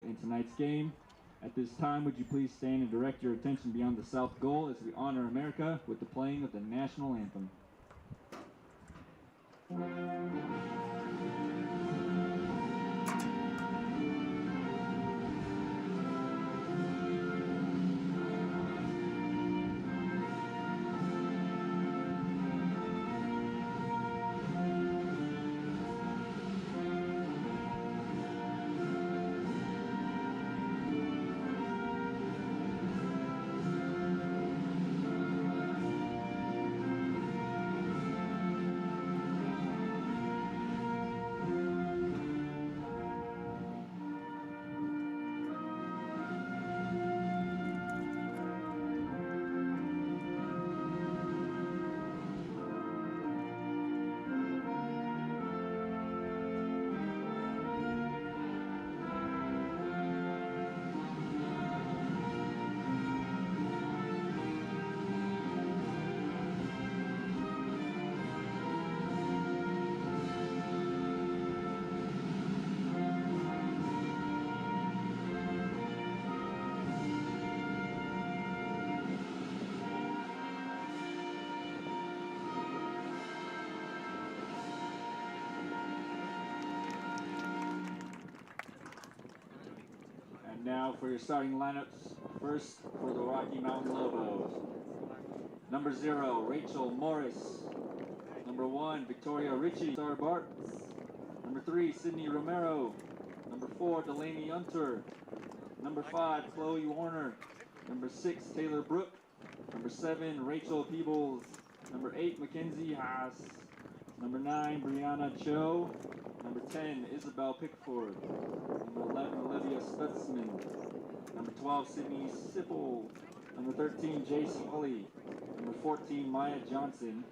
in tonight's game. At this time, would you please stand and direct your attention beyond the south goal as we honor America with the playing of the national anthem. Now for your starting lineups. First for the Rocky Mountain Lobos. Number 0, Rachel Morris. Number 1, Victoria Ritchie Bart. Number 3, Sydney Romero. Number 4, Delaney Unter. Number 5, Chloe Warner. Number 6, Taylor Brook. Number 7, Rachel Peebles. Number 8, Mackenzie Haas. Number 9, Brianna Cho. Number 10, Isabel Pickford. Number 11, Olivia Stutzman. Number 12, Sydney Sipple. Number 13, Jace Holly. Number 14, Maya Johnson.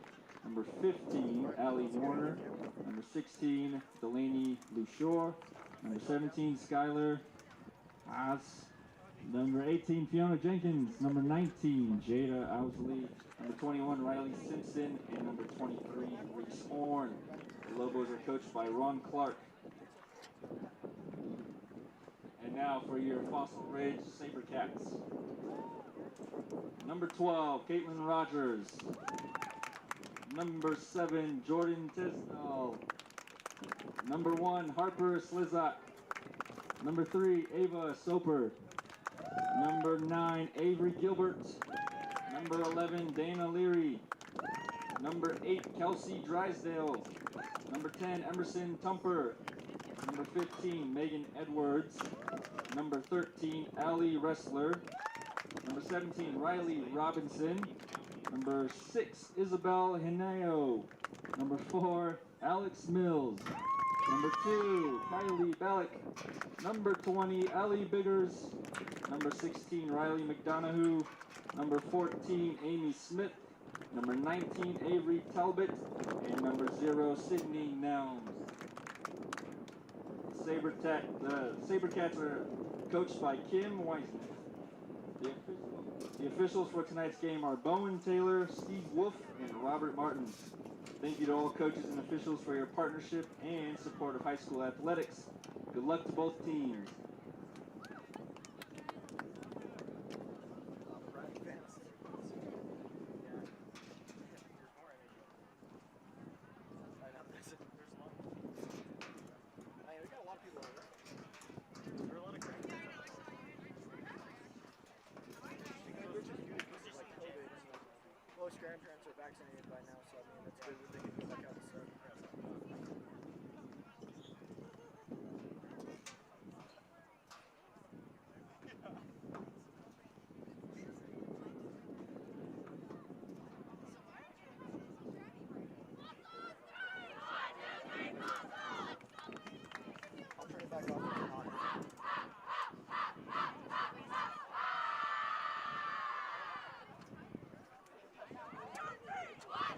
Number 15, Allie Warner. Number 16, Delaney Lushore. Number 17, Skylar Haas. Number 18, Fiona Jenkins. Number 19, Jada Owsley. Number 21, Riley Simpson. And number 23, Reese Horn. The Lobos are coached by Ron Clark. And now for your Fossil Ridge Sabercats. Number 12, Caitlin Rogers. Number 7, Jordan Tisdall. Number 1, Harper Slizak. Number 3, Ava Soper. Number 9, Avery Gilbert. Number 11, Dana Leary. Number 8, Kelsey Drysdale. Number 10, Emerson Tumper. Number 15, Megan Edwards. Number 13, Allie Wrestler. Number 17, Riley Robinson. Number 6, Isabel Hineo. Number 4, Alex Mills. Number 2, Kylie Ballick. Number 20, Allie Biggers. Number 16, Riley McDonough. Number 14, Amy Smith. Number 19, Avery Talbot. And number 0, Sydney Nelms. The Sabercats are coached by Kim Weisman. The officials for tonight's game are Bowen Taylor, Steve Wolf, and Robert Martin. Thank you to all coaches and officials for your partnership and support of high school athletics. Good luck to both teams. Most grandparents are vaccinated by now, so I mean, that's good that they can go back out and start. I'll turn it back off. What?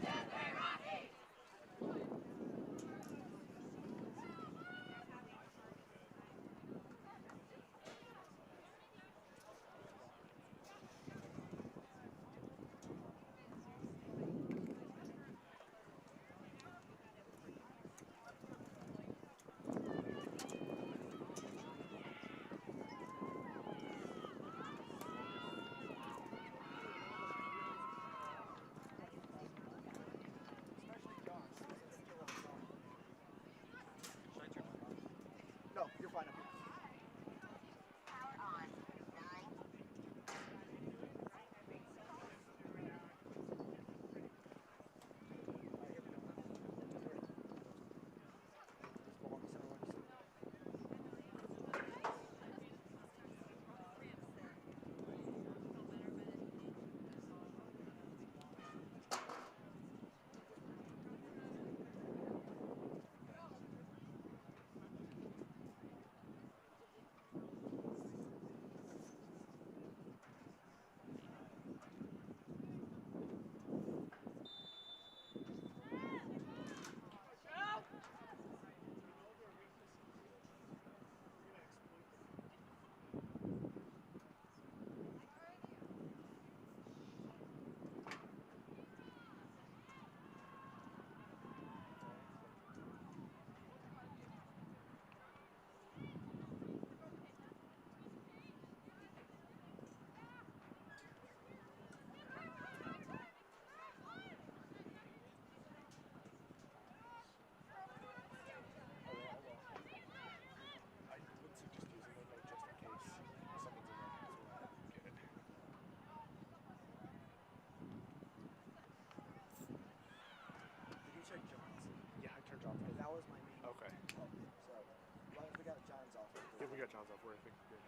miles off where I think we're good.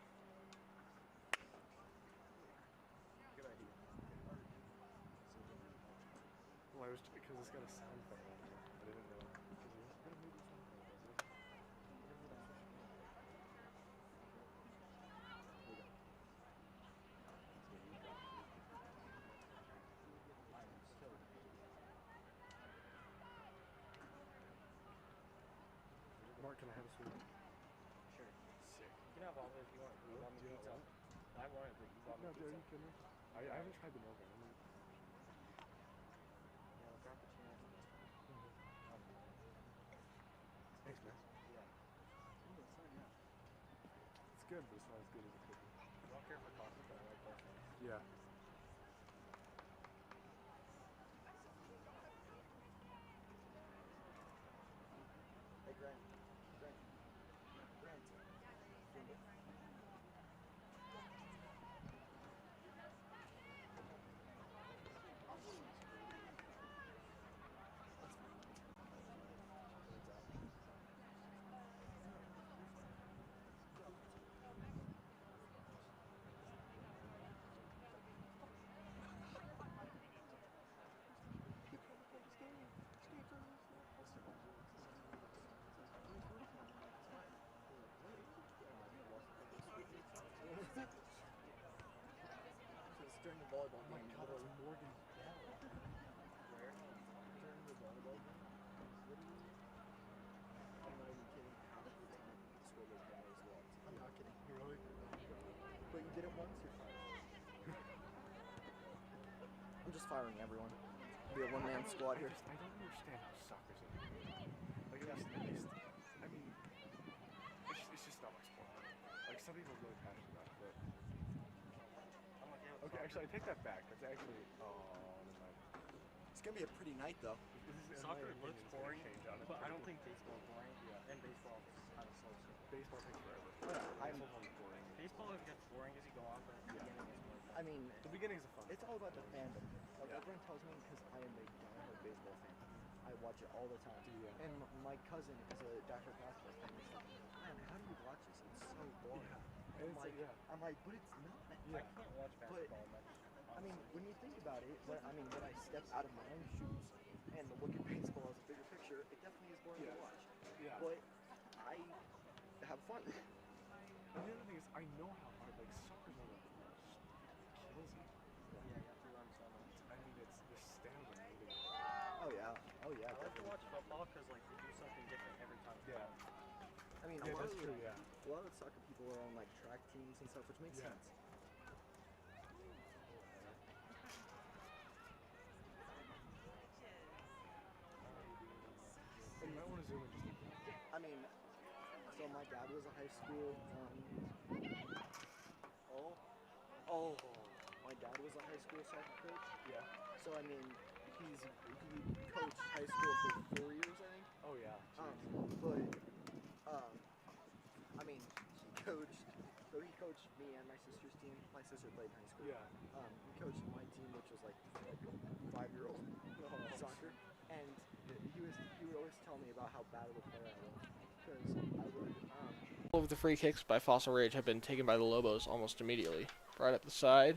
Good idea. Well, I was because it's got a sound thing on here. I didn't know. Mark, can I have a sweet? Sure. Sick. You can have all of it if you want. You want me Do you pizza? have I want it, but you want me No, pizza? are you kidding me? I haven't tried the Nova. Yeah, Frappuccino. Thanks, man. Yeah. It's good, but it's not as good as it could be. I don't care for coffee, but I like both things. Yeah. Hey, Grant. Grant. Grant. It's during the volleyball Oh my game. God, literally. it's Morgan Bell. Where? During the volleyball game. Literally. I'm not even kidding. How the heck did you score those penalties well? I'm not kidding. Really? But you did it once, you're fine. I'm just firing everyone. Be a one-man squad here. I don't understand how soccer's in here. Like, at least, I mean, it's just not my sport. Like, some people are really passionate about it, but... I'm okay with Okay, actually, I take that back. That's actually... Oh, never mind. It's gonna be a pretty night, though. In Soccer my looks opinion, it's gonna boring, change on it but I don't pretty think baseball is boring. Yeah. And baseball is kind of slow. So. baseball takes forever. I'm- Baseball's boring. Baseball gets boring as you go on, but at the Yeah. beginning is more fun. I mean, The beginnings are fun. it's all about the fandom. Like Yeah. everyone tells me because I am a diehard baseball fan. I watch it all the time. Yeah. And my cousin is a diehard basketball fan. He's like, man, how do you watch this? It's so boring. Yeah. And And it's like, yeah. I'm like, but it's not. Yeah. I can't watch basketball much. I mean, when you think about it, when I step out of my own shoes and look at baseball as a bigger picture, it definitely is boring Yeah. to watch. Yeah. But I have fun. And the other thing is, I know how hard, like, soccer's one of the most kills you. Yeah, you have to run so much. I mean, it's the stamina needed. Oh yeah. Oh yeah. I like to Definitely. watch football because like you do something different every time. Yeah. I mean, Yeah, that's true, yeah. A lot of soccer people are on like track teams and stuff, which makes Yeah. sense. You might want to zoom in just a bit. I mean, so my dad was a high school. My dad was a high school soccer coach. Yeah. So I mean, he coached high school for 4 years, I think. Oh, yeah. I mean, he coached me and my sister's team. My sister played in high school. Yeah. He coached my team, which was like 5-year-old soccer, and he would always tell me about how bad of a player I was because I would. All of the free kicks by Fossil Rage have been taken by the Lobos almost immediately. Right up the side,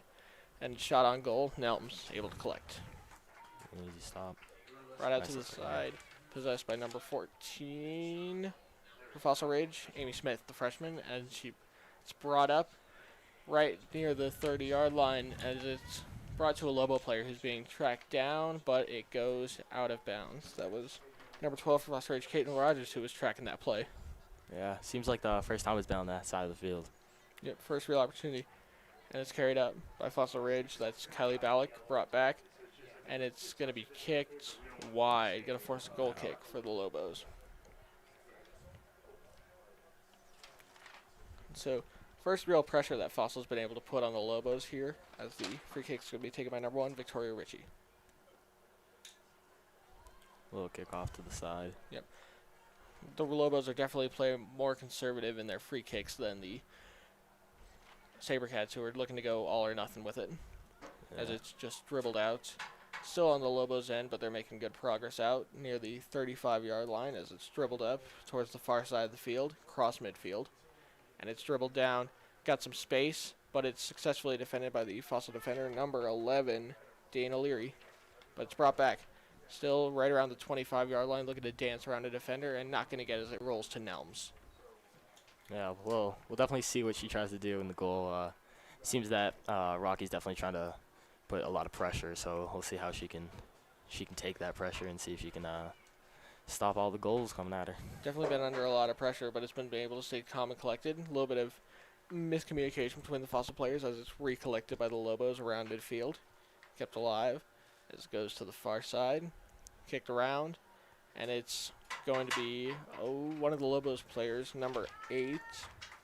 and shot on goal. Nelms able to collect. Easy stop. Right out to Nice the little side, possessed by number 14 for Fossil Rage, Amy Smith, the freshman, and it's brought up right near the 30-yard line as it's brought to a Lobo player who's being tracked down, but it goes out of bounds. That was number 12 for Fossil Rage, Caitlin Rogers, who was tracking that play. Yeah, seems like the first time it's been on that side of the field. Yep, first real opportunity. And it's carried up by Fossil Ridge. That's Kylie Ballack brought back. And it's going to be kicked wide. Going to force a goal kick for the Lobos. So, first real pressure that Fossil's been able to put on the Lobos here, as the free kick's going to be taken by number 1, Victoria Ritchie. Little kick off to the side. Yep. The Lobos are definitely playing more conservative in their free kicks than the Sabercats, who are looking to go all or nothing with it, as Yeah. it's just dribbled out. Still on the Lobos' end, but they're making good progress out near the 35-yard line as it's dribbled up towards the far side of the field, cross midfield. and it's dribbled down. Got some space, but it's successfully defended by the Fossil defender, number 11, Dana Leary. But it's brought back. Still right around the 25-yard line, looking to dance around a defender and not going to get as it rolls to Nelms. Yeah, we'll definitely see what she tries to do in the goal. Seems that Rocky's definitely trying to put a lot of pressure, so we'll see how she can take that pressure and see if she can stop all the goals coming at her. Definitely been under a lot of pressure, but it's been able to stay calm and collected. A little bit of miscommunication between the Fossil players as it's recollected by the Lobos around midfield. Kept alive as it goes to the far side. Kicked around, and it's going to be one of the Lobos players, number 8,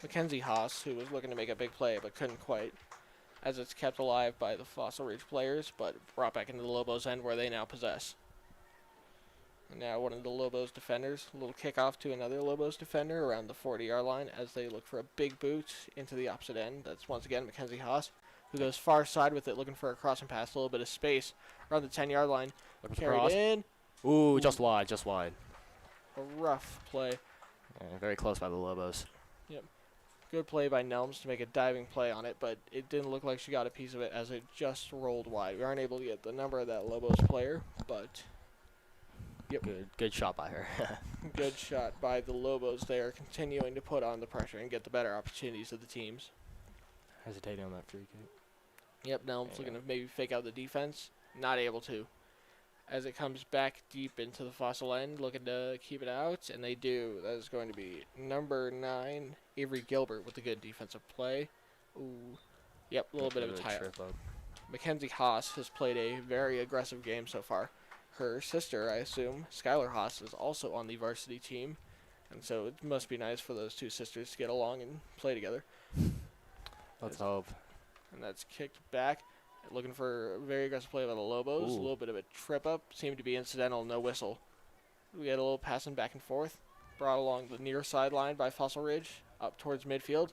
Mackenzie Haas, who was looking to make a big play but couldn't quite, as it's kept alive by the Fossil Ridge players, but brought back into the Lobos end where they now possess. And now one of the Lobos defenders, a little kickoff to another Lobos defender around the 40-yard line as they look for a big boot into the opposite end. That's once again Mackenzie Haas, who goes far side with it, looking for a crossing pass, a little bit of space around the 10-yard line. Looking for Carried cross. in. Ooh, just wide. A rough play. Very close by the Lobos. Good play by Nelms to make a diving play on it, but it didn't look like she got a piece of it as it just rolled wide. We aren't able to get the number of that Lobos player, but Good shot by her. good shot by the Lobos. They are continuing to put on the pressure and get the better opportunities of the teams. Hesitating on that free kick. Yep, Nelms looking to maybe fake out the defense. Not able to. As it comes back deep into the Fossil end, looking to keep it out, and they do. That is going to be number 9, Avery Gilbert, with a good defensive play. Ooh. Yep, a little bit of a tie-up. Mackenzie Haas has played a very aggressive game so far. Her sister, I assume, Skylar Haas, is also on the varsity team, and so it must be nice for those two sisters to get along and play together. Let's hope. And that's kicked back. Looking for a very aggressive play by the Lobos. Ooh. A little bit of a trip up. Seemed to be incidental, no whistle. We had a little passing back and forth. Brought along the near sideline by Fossil Ridge. Up towards midfield.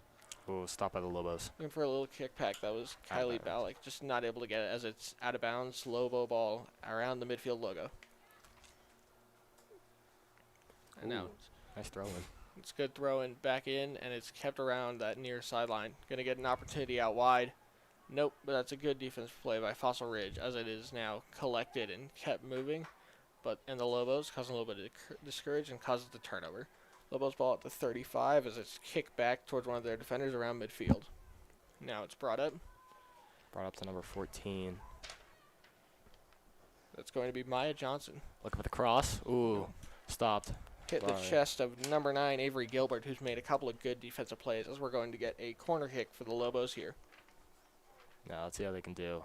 Ooh, stopped by the Lobos. Looking for a little kick back. That was Kylie Ballack. Just not able to get it as it's out of bounds. Lobo ball around the midfield logo. And now Nice throw in. it's good throw in back in, and it's kept around that near sideline. Going to get an opportunity out wide. Nope, but that's a good defensive play by Fossil Ridge as it is now collected and kept moving. And the Lobos causing a little bit of discourage and causes the turnover. Lobos ball at the 35 as it's kicked back towards one of their defenders around midfield. Now it's brought up. Brought up to number 14. That's going to be Maya Johnson. Looking for the cross. Ooh, stopped. Hit the chest of number 9, Avery Gilbert, who's made a couple of good defensive plays as we're going to get a corner kick for the Lobos here. Now let's see how they can do.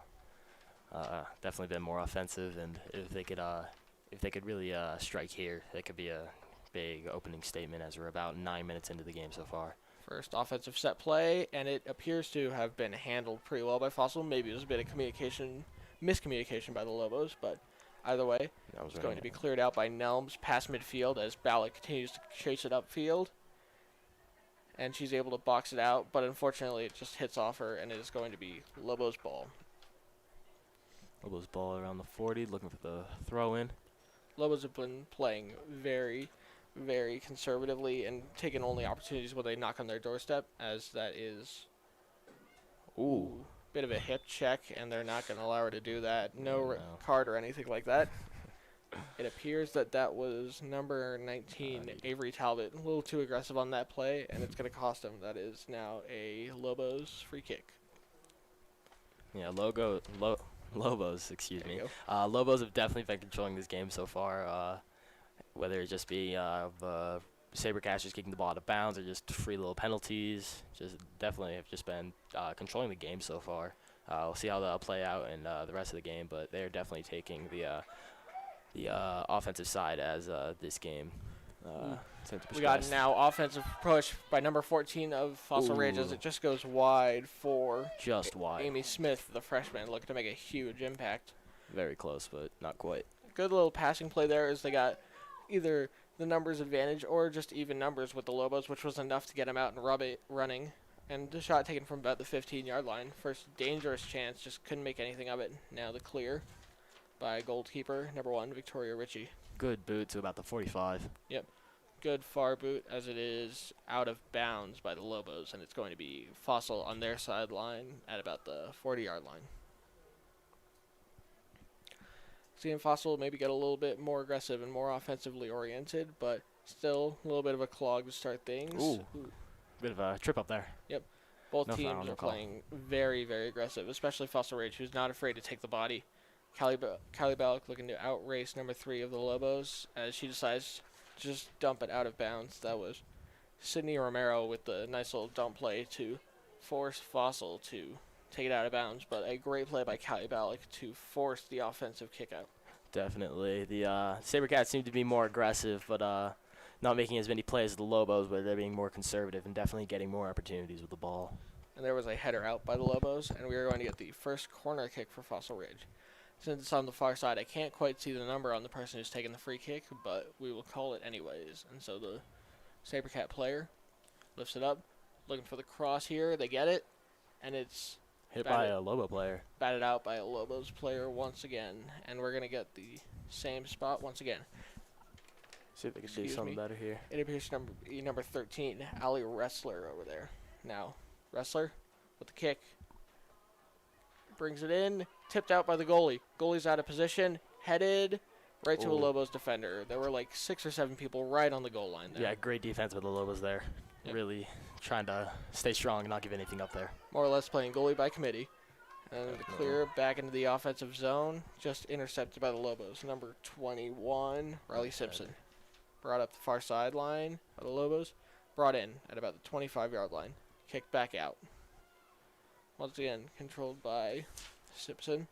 Definitely been more offensive, and if they could really strike here, that could be a big opening statement as we're about 9 minutes into the game so far. First offensive set play, and it appears to have been handled pretty well by Fossil. Maybe it was a bit of miscommunication by the Lobos, but either way, it's going to be cleared out by Nelms past midfield as Ballack continues to chase it upfield. And she's able to box it out, but unfortunately it just hits off her, and it is going to be Lobos ball. Lobos ball around the 40, looking for the throw in. Lobos have been playing very, very conservatively and taking only opportunities when they knock on their doorstep, as that is bit of a hip check, and they're not going to allow her to do that. No card or anything like that. It appears that was number 19, Avery Talbot. A little too aggressive on that play, and it's going to cost him. That is now a Lobos free kick. Yeah, Lobos, excuse me. Lobos have definitely been controlling this game so far, whether it just be Sabercasters kicking the ball out of bounds or just free little penalties. Just definitely have just been controlling the game so far. We'll see how that'll play out in the rest of the game, but they're definitely taking the offensive side as this game. We got now offensive push by number 14 of Fossil Ridge as it just goes wide for Amy Smith, the freshman, looking to make a huge impact. Very close, but not quite. Good little passing play there as they got either the numbers advantage or just even numbers with the Lobos, which was enough to get him out and running. And the shot taken from about the 15-yard line. First dangerous chance, just couldn't make anything of it. Now the clear by goalkeeper number 1, Victoria Ritchie. Good boot to about the 45. Yep. good far boot as it is out of bounds by the Lobos, and it's going to be Fossil on their sideline at about the 40-yard line. Seeing Fossil maybe get a little bit more aggressive and more offensively oriented, but still a little bit of a clog to start things. Ooh. Bit of a trip up there. Both No foul, teams no are call. playing very, very aggressive, especially Fossil Ridge, who's not afraid to take the body. Callie Balak looking to outrace number 3 of the Lobos as she decides to just dump it out of bounds. That was Sydney Romero with the nice little dump play to force Fossil to take it out of bounds, but a great play by Callie Balak to force the offensive kick out. Definitely. The Sabercats seem to be more aggressive, but not making as many plays as the Lobos, but they're being more conservative and definitely getting more opportunities with the ball. And there was a header out by the Lobos, and we are going to get the first corner kick for Fossil Ridge. Since it's on the far side, I can't quite see the number on the person who's taking the free kick, but we will call it anyways. And so the Sabercat player lifts it up, looking for the cross here. They get it, and it's Hit Batted. by a Lobo player. batted out by a Lobos player once again. And we're going to get the same spot once again. See if they can do Excuse something me. better here. It appears number 13, Ali Wrestler over there. Now, Wrestler with the kick. Brings it in, tipped out by the goalie. Goalie's out of position, headed right to a Ooh. Lobos defender. There were like 6 or 7 people right on the goal line there. Yeah, great defense with the Lobos there. Yep. Really trying to stay strong and not give anything up there. More or less playing goalie by committee. And the clear back into the offensive zone, just intercepted by the Lobos. Number 21, Riley Simpson. Brought up the far sideline by the Lobos. Brought in at about the 25-yard line. Kicked back out. Once again, controlled by Simpson.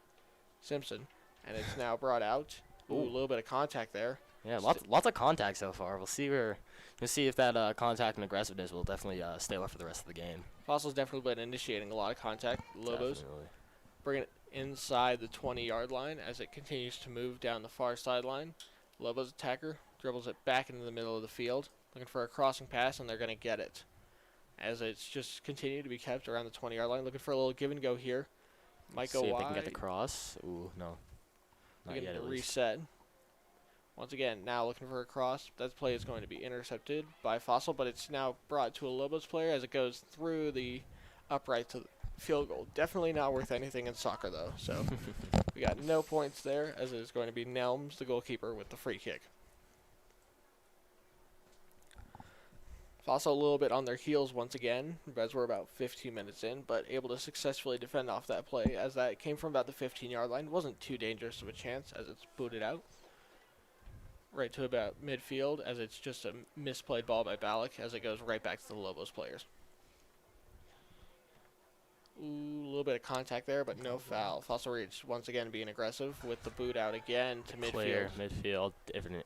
And it's now brought out. Ooh, a little bit of contact there. Yeah, lots of contact so far. We'll see if that contact and aggressiveness will definitely stay left for the rest of the game. Fossil's definitely been initiating a lot of contact. Lobos Definitely. bringing it inside the 20-yard line as it continues to move down the far sideline. Lobos attacker dribbles it back into the middle of the field, looking for a crossing pass, and they're going to get it. As it's just continued to be kept around the 20-yard line, looking for a little give and go here. Might go see if wide. they can get the cross. Ooh, no. Not Looking yet, to at least. reset. Once again, now looking for a cross. That play is going to be intercepted by Fossil, but it's now brought to a Lobos player as it goes through the upright to the field goal. Definitely not worth anything in soccer, though. So we got no points there, as it is going to be Nelms, the goalkeeper, with the free kick. Fossil a little bit on their heels once again, as we're about 15 minutes in, but able to successfully defend off that play, as that came from about the 15-yard line. Wasn't too dangerous of a chance, as it's booted out. Right to about midfield, as it's just a misplayed ball by Balak, as it goes right back to the Lobos players. Ooh, a little bit of contact there, but no foul. Fossil Ridge once again being aggressive with the boot out again to midfield. Clear midfield,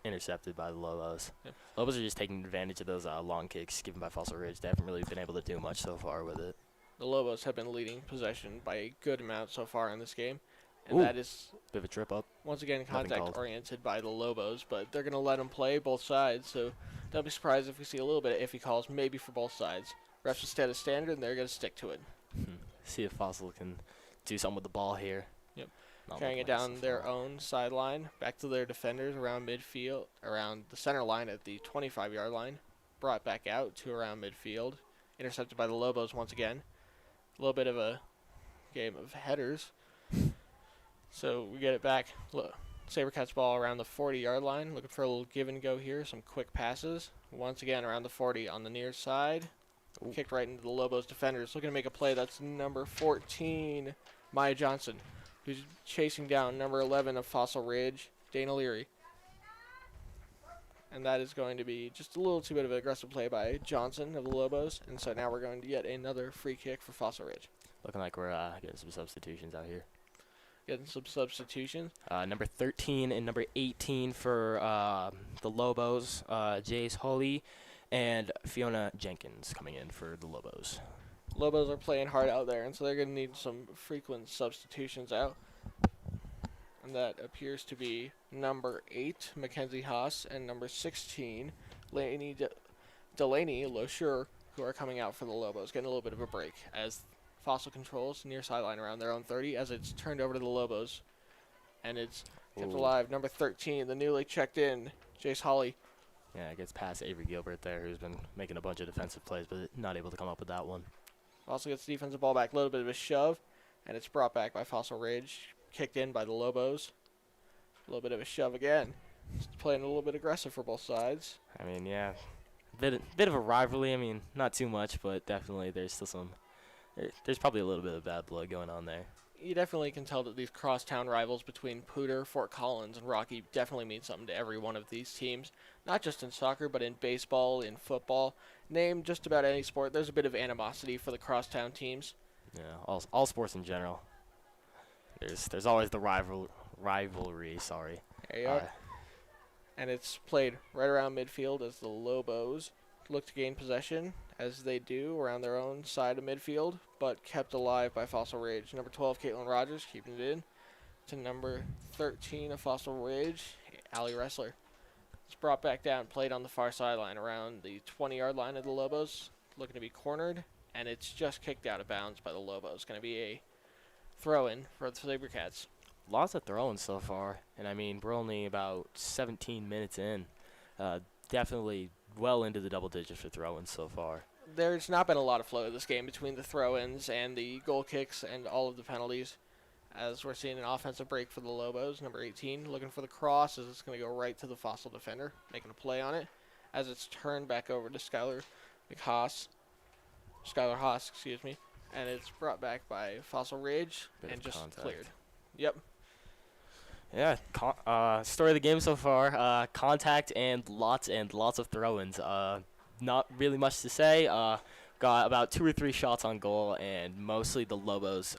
intercepted by the Lobos. Yep. Lobos are just taking advantage of those long kicks given by Fossil Ridge. They haven't really been able to do much so far with it. The Lobos have been leading possession by a good amount so far in this game, and Ooh. that is Bit of a trip up. once again Nothing contact called. oriented by the Lobos, but they're going to let them play both sides, so don't be surprised if we see a little bit of iffy calls, maybe for both sides. Refs will stay at standard, and they're going to stick to it. See if Fossil can do something with the ball here. Yep. Not Carrying it looking nice down so their far. own sideline, back to their defenders around midfield, around the center line at the 25-yard line. Brought back out to around midfield. Intercepted by the Lobos once again. A little bit of a game of headers. So we get it back. Sabercats ball around the 40-yard line. Looking for a little give and go here. Some quick passes. Once again around the 40 on the near side. Ooh. Kicked right into the Lobos defenders. Looking to make a play. That's number 14, Maya Johnson, who's chasing down number 11 of Fossil Ridge, Dana Leary. And that is going to be just a little too bit of an aggressive play by Johnson of the Lobos. And so now we're going to get another free kick for Fossil Ridge. Looking like we're getting some substitutions out here. Getting some substitutions. Number 13 and number 18 for the Lobos, Jace Holly and Fiona Jenkins coming in for the Lobos. Lobos are playing hard out there, and so they're going to need some frequent substitutions out. And that appears to be number 8, Mackenzie Haas, and number 16, Delaney Losure, who are coming out for the Lobos, getting a little bit of a break as Fossil controls near sideline around their own 30 as it's turned over to the Lobos. And it's kept Ooh. alive. Number 13, the newly checked in, Jace Holly, Yeah, it gets past Avery Gilbert there, who's been making a bunch of defensive plays, but not able to come up with that one. Also gets the defensive ball back, a little bit of a shove, and it's brought back by Fossil Ridge, kicked in by the Lobos. A little bit of a shove again. Just playing a little bit aggressive for both sides. I mean, yeah, bit of a rivalry. I mean, not too much, but definitely there's still some. There's probably a little bit of bad blood going on there. You definitely can tell that these crosstown rivals between Pooter, Fort Collins, and Rocky definitely mean something to every one of these teams. Not just in soccer, but in baseball, in football. Name just about any sport, there's a bit of animosity for the crosstown teams. Yeah, all sports in general. There's always the rivalry. Sorry. There you are. And it's played right around midfield as the Lobos look to gain possession, as they do around their own side of midfield, but kept alive by Fossil Ridge. Number 12, Caitlin Rogers, keeping it in to number 13 of Fossil Ridge, Allie Wrestler. It's brought back down, played on the far sideline around the 20-yard line of the Lobos, looking to be cornered, and it's just kicked out of bounds by the Lobos. Going to be a throw-in for the SaberCats. Lots of throwing so far, and I mean, we're only about 17 minutes in. Definitely well into the double digits for throwing so far. There's not been a lot of flow in this game between the throw-ins and the goal kicks and all of the penalties, as we're seeing an offensive break for the Lobos. Number 18 looking for the cross, as it's going to go right to the Fossil defender, making a play on it, as it's turned back over to Skylar Haas, and it's brought back by Fossil Ridge and just contact. Cleared. Yep. Yeah, story of the game so far, contact and lots of throw-ins. Not really much to say. Got about 2 or 3 shots on goal, and mostly the Lobos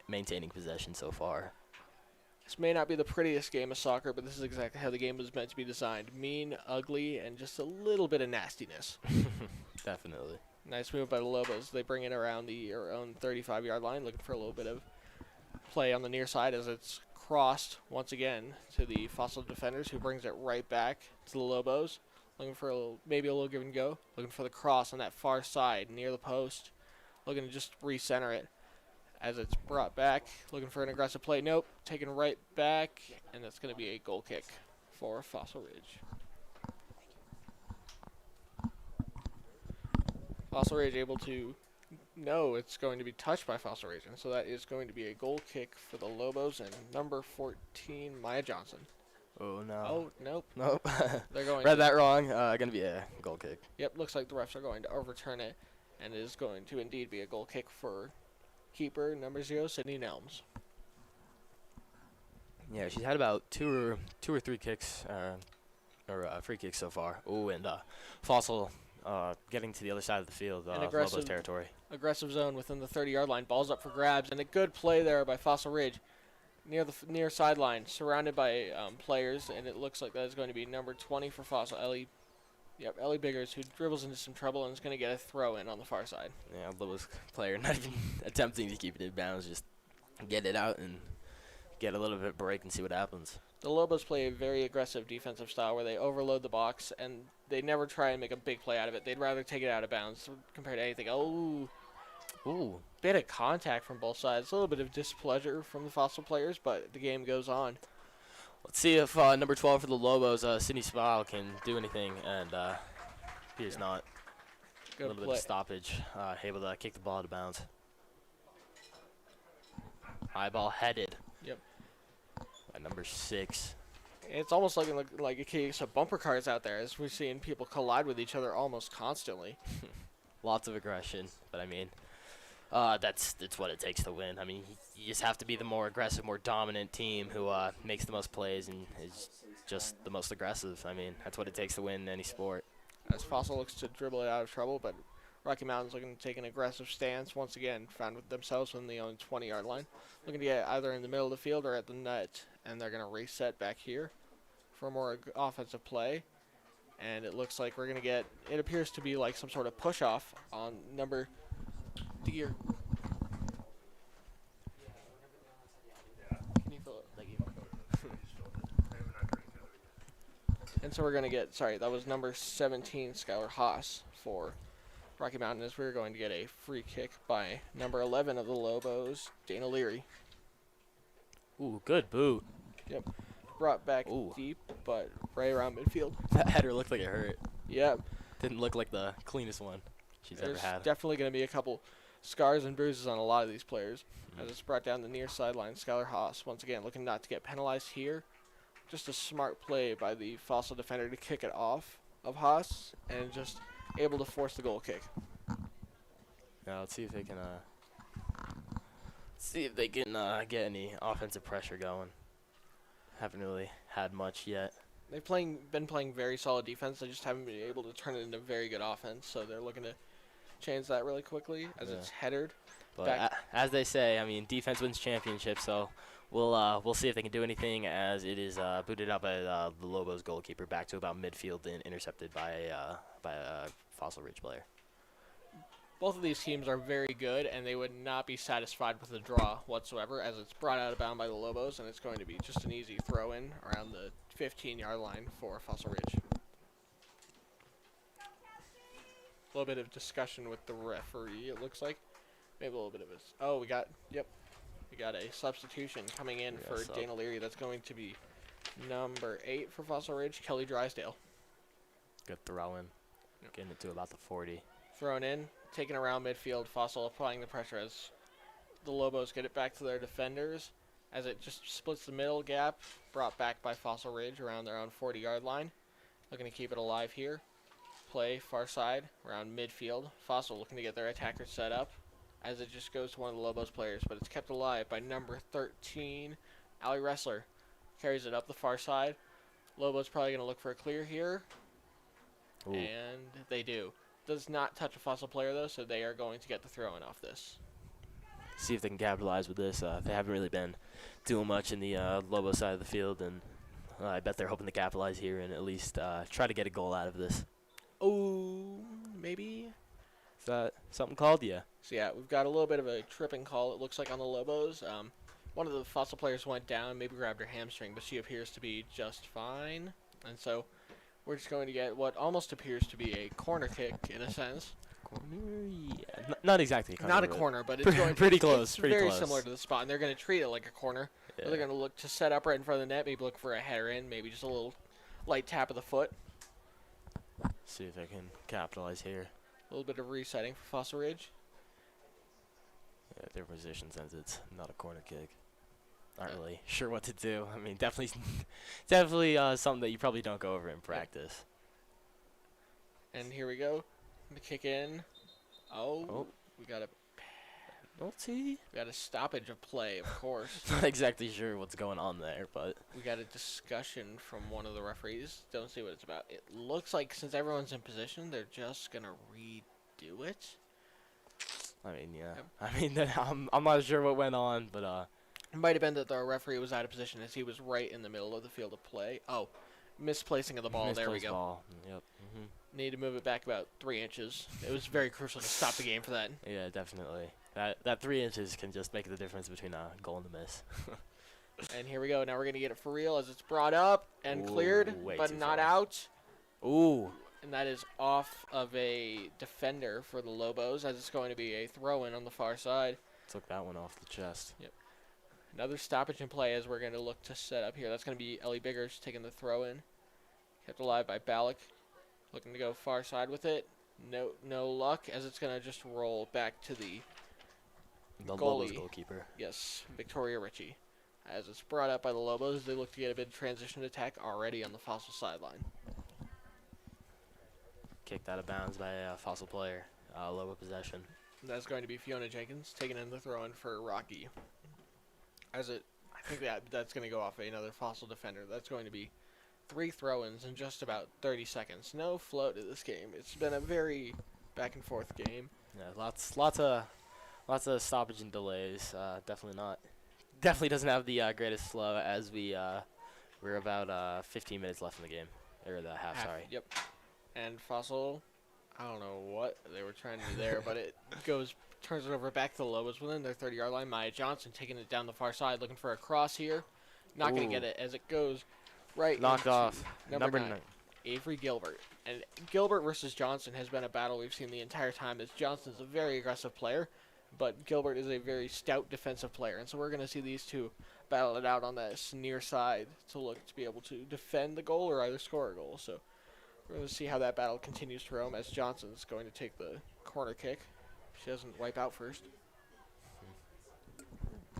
maintaining possession so far. This may not be the prettiest game of soccer, but this is exactly how the game was meant to be designed. Mean, ugly, and just a little bit of nastiness. Definitely. Nice move by the Lobos. They bring it around their own 35-yard line, looking for a little bit of play on the near side as it's crossed once again to the Fossil defenders, who brings it right back to the Lobos. Looking for maybe a little give and go. Looking for the cross on that far side near the post. Looking to just recenter it as it's brought back. Looking for an aggressive play. Nope. Taken right back. And that's going to be a goal kick for Fossil Ridge. Fossil Ridge able to know it's going to be touched by Fossil Ridge. And so that is going to be a goal kick for the Lobos and number 14, Maya Johnson. Oh, no. Oh, nope. Nope. They're going Read to, that wrong. Gonna be a goal kick. Yep, looks like the refs are going to overturn it, and it is going to indeed be a goal kick for keeper number 0, Sydney Nelms. Yeah, she's had about two or three kicks, or free kicks so far. Oh, and Fossil getting to the other side of the field, Lobos territory. Aggressive zone within the 30-yard line. Ball's up for grabs, and a good play there by Fossil Ridge. Near sideline, surrounded by players, and it looks like that is going to be number 20 for Fossil, Ellie Biggers, who dribbles into some trouble and is going to get a throw in on the far side. Yeah, Lobos player not even attempting to keep it in bounds, just get it out and get a little bit of break and see what happens. The Lobos play a very aggressive defensive style where they overload the box, and they never try and make a big play out of it. They'd rather take it out of bounds compared to anything. Oh. Ooh. Bit of contact from both sides. A little bit of displeasure from the Fossil players, but the game goes on. Let's see if number 12 for the Lobos, Sydney Smile, can do anything, and he is not. Good a little bit of stoppage, able to kick the ball out of bounds. High ball headed. Yep. By number 6. It's almost looking like a case of bumper cars out there, as we're seeing people collide with each other almost constantly. Lots of aggression, but I mean, that's what it takes to win. I mean, you just have to be the more aggressive, more dominant team who makes the most plays and is just the most aggressive. I mean, that's what it takes to win any sport. As Fossil looks to dribble it out of trouble, but Rocky Mountain's looking to take an aggressive stance once again, found with themselves within the own 20-yard line. Looking to get either in the middle of the field or at the net, and they're going to reset back here for more offensive play. And it looks like we're going to get, it appears to be like some sort of push-off on number Deer. Can you fill it? Thank you. And so we're going to get, that was number 17, Skylar Haas for Rocky Mountain, as we're going to get a free kick by number 11 of the Lobos, Dana Leary. Ooh, good boot. Yep. brought back Ooh. deep, but right around midfield. That header looked like it hurt. Yep. Didn't look like the cleanest one she's There's ever had. definitely going to be a couple scars and bruises on a lot of these players. As it's brought down the near sideline, Skylar Haas once again looking not to get penalized here. Just a smart play by the Fossil defender to kick it off of Haas and just able to force the goal kick. Now let's see if they can get any offensive pressure going. Haven't really had much yet. They've been playing very solid defense. They just haven't been able to turn it into very good offense. So they're looking to change that really quickly as it's headed. But as they say, I mean, defense wins championships. So we'll see if they can do anything. As it is booted up by the Lobos goalkeeper back to about midfield and intercepted by a Fossil Ridge player. Both of these teams are very good, and they would not be satisfied with a draw whatsoever, as it's brought out of bound by the Lobos, and it's going to be just an easy throw-in around the 15-yard line for Fossil Ridge. A little bit of discussion with the referee, it looks like. Maybe a little bit of a... Oh, we got a substitution coming in for Dana Leary. That's going to be number 8 for Fossil Ridge, Kelly Drysdale. Good throw in. Getting it to about the 40. Thrown in, taken around midfield, Fossil applying the pressure as the Lobos get it back to their defenders, as it just splits the middle gap, brought back by Fossil Ridge around their own 40-yard line. Looking to keep it alive here. Play far side around midfield. Fossil looking to get their attacker set up, as it just goes to one of the Lobos players, but it's kept alive by number 13, Allie Wrestler. Carries it up the far side. Lobos probably going to look for a clear here, Ooh. and they do. Does not touch a Fossil player, though, so they are going to get the throw-in off this. See if they can capitalize with this. They haven't really been doing much in the Lobo side of the field, and I bet they're hoping to capitalize here and at least try to get a goal out of this. Oh, maybe? Is that something called? Yeah. So, yeah, we've got a little bit of a tripping call, it looks like, on the Lobos. One of the Fossil players went down, maybe grabbed her hamstring, but she appears to be just fine. And so we're just going to get what almost appears to be a corner kick, in a sense. Corner? Yeah. Not exactly a corner. Not a corner, but it's going pretty close. It's pretty very close. similar to the spot, and they're going to treat it like a corner. Yeah. They're going to look to set up right in front of the net, maybe look for a header in, maybe just a little light tap of the foot. See if they can capitalize here. A little bit of resetting for Fossil Ridge. Yeah, their position since it's not a corner kick. Not really sure what to do. I mean, definitely something that you probably don't go over in practice. And here we go. The kick in. Oh. We got a penalty. We got a stoppage of play, of course. Not exactly sure what's going on there, but we got a discussion from one of the referees. Don't see what it's about. It looks like since everyone's in position, they're just gonna redo it. I mean, yeah. I mean, I'm not sure what went on, but it might have been that the referee was out of position as he was right in the middle of the field of play. Oh, misplacing of the ball. There we go. Ball. Yep. Need to move it back about 3 inches. It was very crucial to stop the game for that. Yeah, definitely. That 3 inches can just make the difference between a goal and a miss. And here we go. Now we're gonna get it for real as it's brought up and cleared, but not out. Ooh. And that is off of a defender for the Lobos, as it's going to be a throw-in on the far side. Took that one off the chest. Yep. Another stoppage in play as we're going to look to set up here. That's going to be Ellie Biggers taking the throw-in. Kept alive by Ballack. Looking to go far side with it. No luck, as it's going to just roll back to the Lobos goalkeeper. Yes, Victoria Ritchie. As it's brought up by the Lobos, they look to get a bit of transition attack already on the Fossil sideline. Kicked out of bounds by a Fossil player. Lobo possession. That's going to be Fiona Jenkins taking in the throw-in for Rocky. I think that's going to go off another Fossil defender. That's going to be 3 throw-ins in just about 30 seconds. No flow to this game. It's been a very back-and-forth game. Yeah, lots of stoppage and delays. Definitely doesn't have the greatest flow, as we're about 15 minutes left in the game, or the half. Sorry. Yep. And Fossil, I don't know what they were trying to do there, but it turns it over back to the Lobos within their 30-yard line. Maya Johnson taking it down the far side, looking for a cross here. Not going to get it as it goes right. Knocked off. Number 9. Avery Gilbert. And Gilbert versus Johnson has been a battle we've seen the entire time, as Johnson's a very aggressive player, but Gilbert is a very stout defensive player, and so we're going to see these two battle it out on that near side to look to be able to defend the goal or either score a goal. So we're going to see how that battle continues to roam as Johnson's going to take the corner kick. She doesn't wipe out first.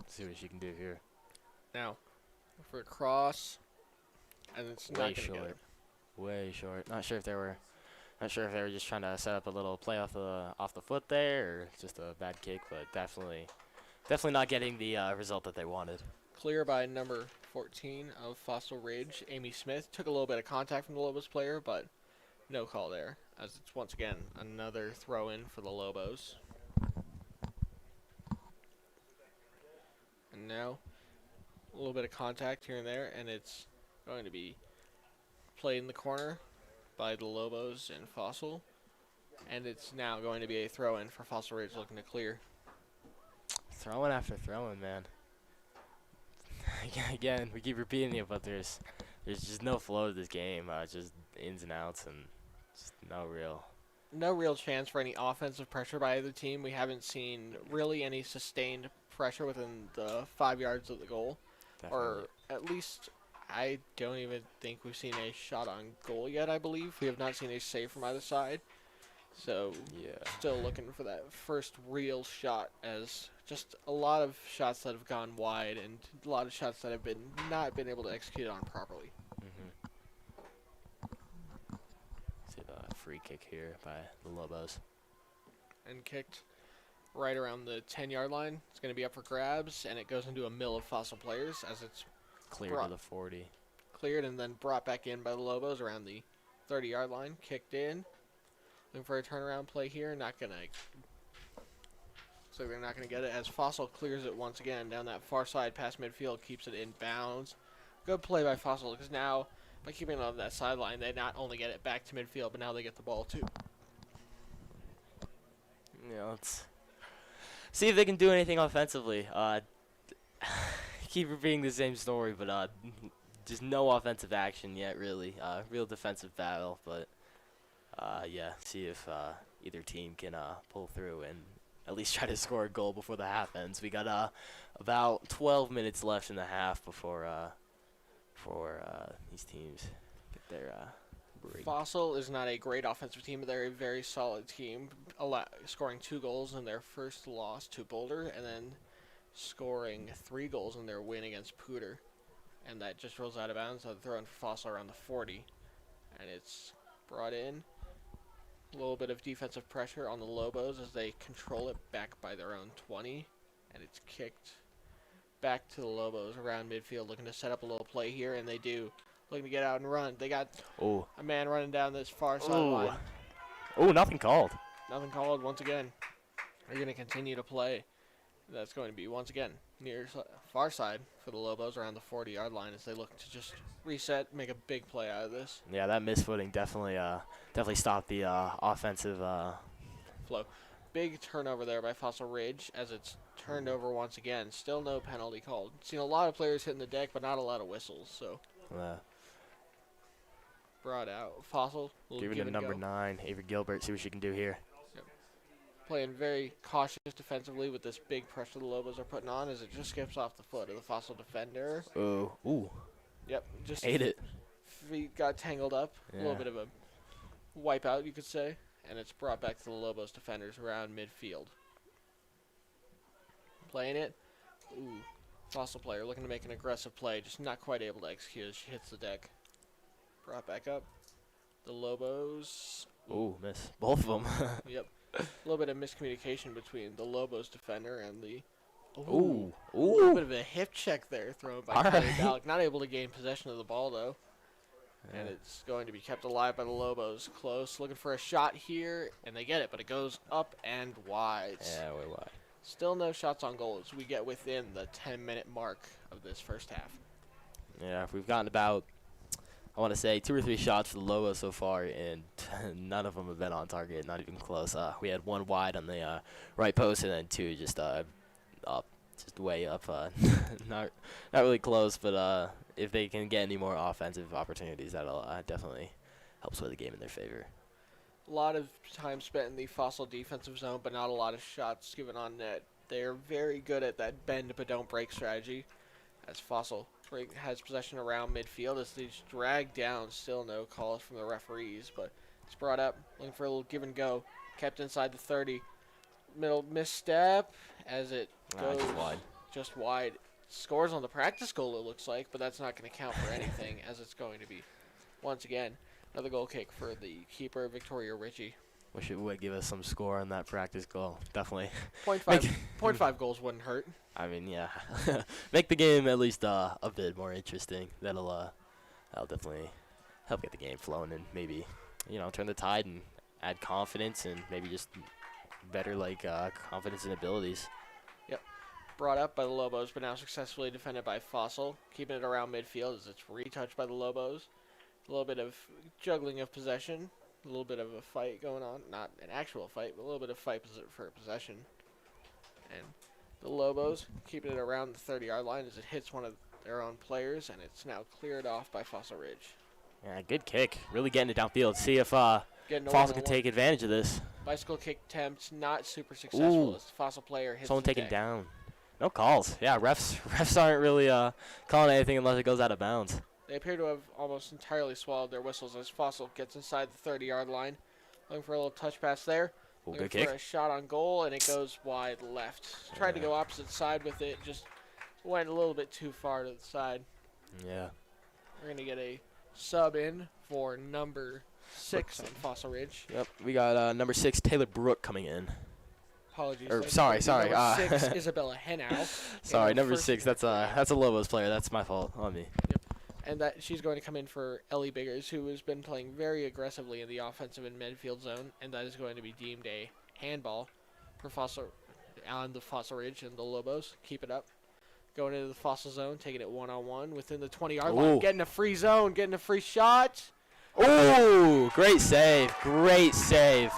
See what she can do here. Now, for a cross, and it's Way not going to get short. it. Way short. Not sure if they were just trying to set up a little play off the foot there, or just a bad kick, but definitely not getting the result that they wanted. Clear by number 14 of Fossil Ridge, Amy Smith. Took a little bit of contact from the Lobos player, but no call there, as it's once again another throw-in for the Lobos. And now, a little bit of contact here and there, and it's going to be played in the corner by the Lobos and Fossil. And it's now going to be a throw-in for Fossil Ridge looking to clear. Throwing after throwing, man. Again, we keep repeating it, but there's just no flow to this game. Just ins and outs, and just no real chance for any offensive pressure by either team. We haven't seen really any sustained pressure within the 5 yards of the goal. Definitely. Or at least I don't even think we've seen a shot on goal yet, I believe. We have not seen a save from either side. So, yeah. still looking for that first real shot, as just a lot of shots that have gone wide and a lot of shots that have not been able to execute on properly. See the free kick here by the Lobos. And kicked right around the 10-yard line. It's going to be up for grabs, and it goes into a mill of Fossil players as it's Cleared to the 40. cleared and then brought back in by the Lobos around the 30-yard line. Kicked in. Looking for a turnaround play here. Not going to. So they're not going to get it as Fossil clears it once again down that far side past midfield. Keeps it in bounds. Good play by Fossil, because now by keeping it on that sideline, they not only get it back to midfield, but now they get the ball too. Yeah, let's see if they can do anything offensively. Keep repeating the same story, but just no offensive action yet, really. Real defensive battle, but yeah, see if either team can pull through and at least try to score a goal before the half ends. We got about 12 minutes left in the half before these teams get their break. Fossil is not a great offensive team, but they're a very solid team, scoring 2 goals in their first loss to Boulder, and then scoring 3 goals in their win against Pooter. And that just rolls out of bounds, so throw in for Fossil around the 40. And it's brought in. A little bit of defensive pressure on the Lobos as they control it back by their own 20. And it's kicked back to the Lobos around midfield, looking to set up a little play here, and they do. Looking to get out and run. They got a man running down this far sideline. Oh, nothing called. Nothing called once again. They're going to continue to play. That's going to be, once again, near far side for the Lobos around the 40-yard line as they look to just reset, make a big play out of this. Yeah, that misfooting definitely stopped the offensive flow. Big turnover there by Fossil Ridge as it's turned over once again. Still no penalty called. Seen a lot of players hitting the deck, but not a lot of whistles. So brought out. Fossil will give it to number 9, Avery Gilbert. See what she can do here. Playing very cautious defensively with this big pressure the Lobos are putting on as it just skips off the foot of the Fossil defender. Ooh. Yep, just ate it. Feet got tangled up. Yeah. A little bit of a wipeout, you could say. And it's brought back to the Lobos defenders around midfield. Playing it. Ooh. Fossil player looking to make an aggressive play, just not quite able to execute as she hits the deck. Brought back up. The Lobos. Ooh, miss. Both of them. Yep. A little bit of miscommunication between the Lobos defender and the. Ooh. A little bit of a hip check there thrown by Kylie Right. Dalek. Not able to gain possession of the ball, though. And it's going to be kept alive by the Lobos. Close. Looking for a shot here, and they get it, but it goes up and wide. Yeah, way wide. Still no shots on goal as we get within the 10-minute mark of this first half. Yeah, we've gotten about, I want to say, 2 or 3 shots for the Lobos so far, and none of them have been on target, not even close. We had 1 wide on the right post, and then 2 just up, just way up. Not really close, but if they can get any more offensive opportunities, that'll definitely help sway the game in their favor. A lot of time spent in the Fossil defensive zone, but not a lot of shots given on net. They're very good at that bend but don't break strategy, as Fossil has possession around midfield as they just drag down. Still no calls from the referees, but it's brought up, looking for a little give and go. Kept inside the 30. Middle misstep as it goes just wide. Scores on the practice goal, it looks like, but that's not going to count for anything as it's going to be, once again, another goal kick for the keeper, Victoria Ritchie. Wish it would give us some score on that practice goal. Definitely. 0.5 goals wouldn't hurt. I mean, yeah. Make the game at least a bit more interesting. That'll definitely help get the game flowing and maybe, turn the tide and add confidence and maybe just better, confidence and abilities. Yep. Brought up by the Lobos, but now successfully defended by Fossil. Keeping it around midfield as it's retouched by the Lobos. A little bit of juggling of possession. A little bit of a fight going on. Not an actual fight, but a little bit of fight for possession. And the Lobos keeping it around the 30-yard line as it hits one of their own players, and it's now cleared off by Fossil Ridge. Yeah, good kick. Really getting it downfield. See if Fossil can take advantage of this. Bicycle kick attempt, not super successful. Ooh. As the Fossil player hits Someone the taken deck. down. No calls. Yeah, refs aren't really calling anything unless it goes out of bounds. They appear to have almost entirely swallowed their whistles as Fossil gets inside the 30-yard line. Looking for a little touch pass there. Ooh, Looking good kick. for a shot on goal, and it goes wide left. Tried to go opposite side with it, just went a little bit too far to the side. Yeah. We're going to get a sub in for number 6 on Fossil Ridge. Yep. We got number 6, Taylor Brook, coming in. Apologies. Or, That's sorry. Number 6, Isabella Henao. Sorry, number first 6. That's a Lobos player. That's my fault on me. And that she's going to come in for Ellie Biggers, who has been playing very aggressively in the offensive and midfield zone, and that is going to be deemed a handball for Fossil on the Fossil Ridge and the Lobos. Keep it up. Going into the Fossil zone, taking it one-on-one within the 20-yard line, getting a free zone, getting a free shot. Ooh, great save. Great save.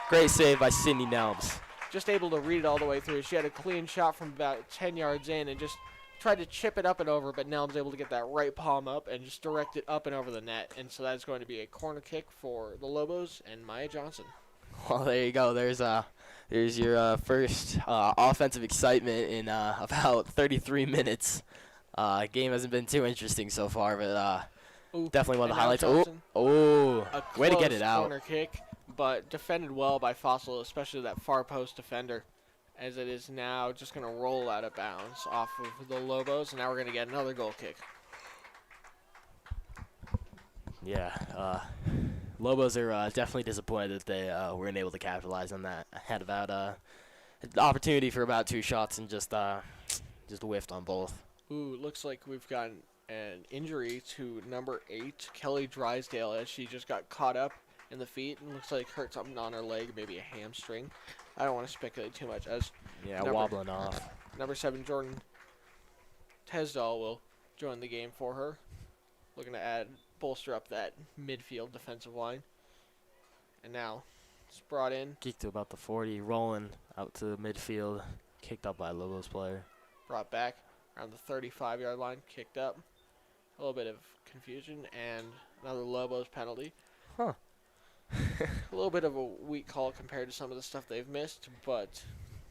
Great save by Sydney Nelms. Just able to read it all the way through. She had a clean shot from about 10 yards in and just tried to chip it up and over, but Nelms able to get that right palm up and just direct it up and over the net. And so that's going to be a corner kick for the Lobos and Maya Johnson. Well, there you go. There's your first offensive excitement in about 33 minutes. Game hasn't been too interesting so far, but definitely one of the highlights. Way to get it out. Corner kick, but defended well by Fossil, especially that far post defender, as it is now just going to roll out of bounds off of the Lobos, and now we're going to get another goal kick. Yeah, Lobos are definitely disappointed that they weren't able to capitalize on that. Had about an opportunity for about 2 shots and just whiffed on both. Ooh, looks like we've gotten an injury to number 8, Kelly Drysdale, as she just got caught up in the feet and looks like hurt something on her leg, maybe a hamstring. I don't want to speculate too much. As wobbling off. Number 7, Jordan Tesdall will join the game for her, looking to bolster up that midfield defensive line. And now it's brought in. Kicked to about the 40, rolling out to the midfield, kicked up by a Lobos player. Brought back around the 35-yard line, kicked up. A little bit of confusion and another Lobos penalty. Huh. A little bit of a weak call compared to some of the stuff they've missed, but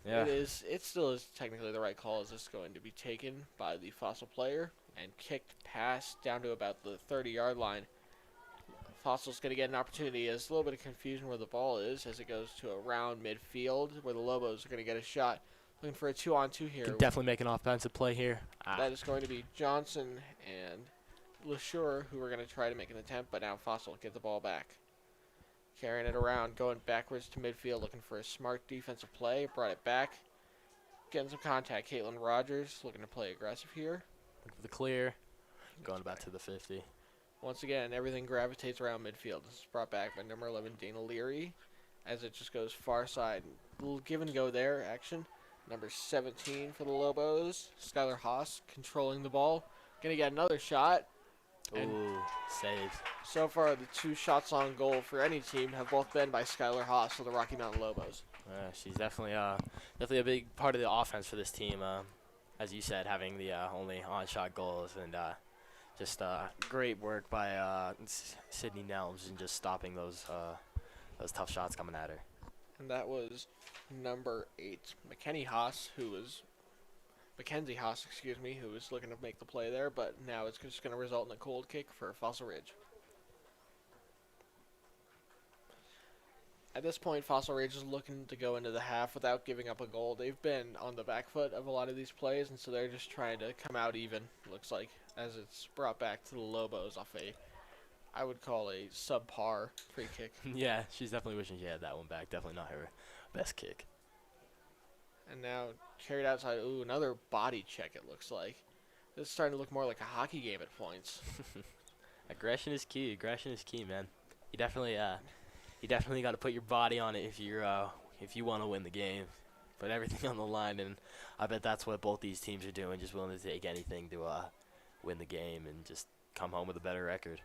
it still is technically the right call, as this is going to be taken by the Fossil player and kicked past down to about the 30-yard line. Fossil's going to get an opportunity. There's a little bit of confusion where the ball is as it goes to around midfield where the Lobos are going to get a shot. Looking for a 2-on-2 here. Can definitely make an offensive play here. That is going to be Johnson and LeSure who are going to try to make an attempt, but now Fossil get the ball back. Carrying it around, going backwards to midfield, looking for a smart defensive play. Brought it back. Getting some contact. Caitlin Rogers looking to play aggressive here. Looking for the clear. Going back to the 50. Once again, everything gravitates around midfield. This is brought back by number 11, Dana Leary, as it just goes far side. Little give and go there, action. Number 17 for the Lobos, Skylar Haas controlling the ball. Going to get another shot. Ooh, save. So far, the 2 shots on goal for any team have both been by Skylar Haas for the Rocky Mountain Lobos. She's definitely a big part of the offense for this team. As you said, having the only on-shot goals and just great work by Sydney Nelms and just stopping those those tough shots coming at her. And that was number 8, Mackenzie Haas, who was looking to make the play there, but now it's just going to result in a cold kick for Fossil Ridge. At this point, Fossil Ridge is looking to go into the half without giving up a goal. They've been on the back foot of a lot of these plays, and so they're just trying to come out even, looks like, as it's brought back to the Lobos off I would call a subpar free kick. Yeah, she's definitely wishing she had that one back. Definitely not her best kick. And now carried outside. Ooh, another body check, it looks like. This is starting to look more like a hockey game at points. Aggression is key. Aggression is key, man. You definitely got to put your body on it if you want to win the game. Put everything on the line, and I bet that's what both these teams are doing, just willing to take anything to win the game and just come home with a better record.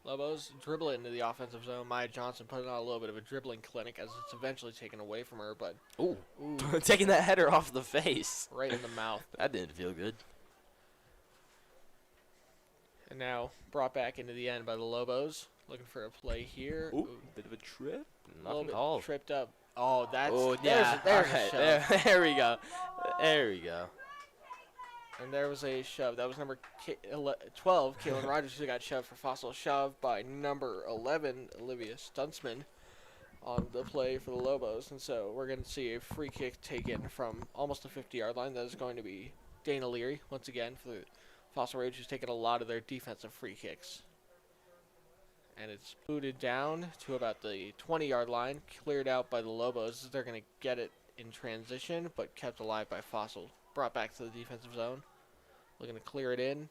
Lobos dribble it into the offensive zone. Maya Johnson putting on a little bit of a dribbling clinic as it's eventually taken away from her, but ooh. Taking that header off the face. Right in the mouth. That didn't feel good. And now brought back into the end by the Lobos. Looking for a play here. Ooh, bit of a trip. Nothing. Oh, Tripped up. Oh, that's. Oh, there's yeah. a shove. There we go. There we go. And there was a shove. That was number 12, Kaylin Rogers, who got shoved for Fossil. Shove by number 11, Olivia Stuntsman, on the play for the Lobos. And so we're going to see a free kick taken from almost the 50-yard line. That is going to be Dana Leary, once again, for the Fossil Ridge, who's taken a lot of their defensive free kicks. And it's booted down to about the 20-yard line, cleared out by the Lobos. They're going to get it in transition, but kept alive by Fossil. Brought back to the defensive zone. Looking to clear it in.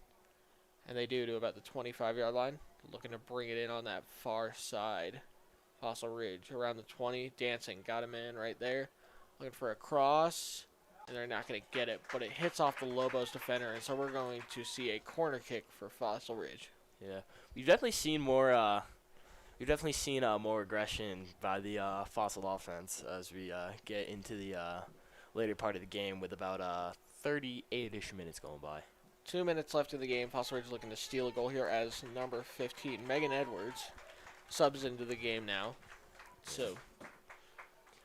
And they do to about the 25-yard line. Looking to bring it in on that far side. Fossil Ridge around the 20. Dancing. Got him in right there. Looking for a cross. And they're not going to get it. But it hits off the Lobos defender. And so we're going to see a corner kick for Fossil Ridge. Yeah. We've definitely seen more more aggression by the Fossil offense as we get into the later part of the game with about 38-ish minutes going by. 2 minutes left in the game. Fossil Ridge looking to steal a goal here as number 15, Megan Edwards, subs into the game now. So,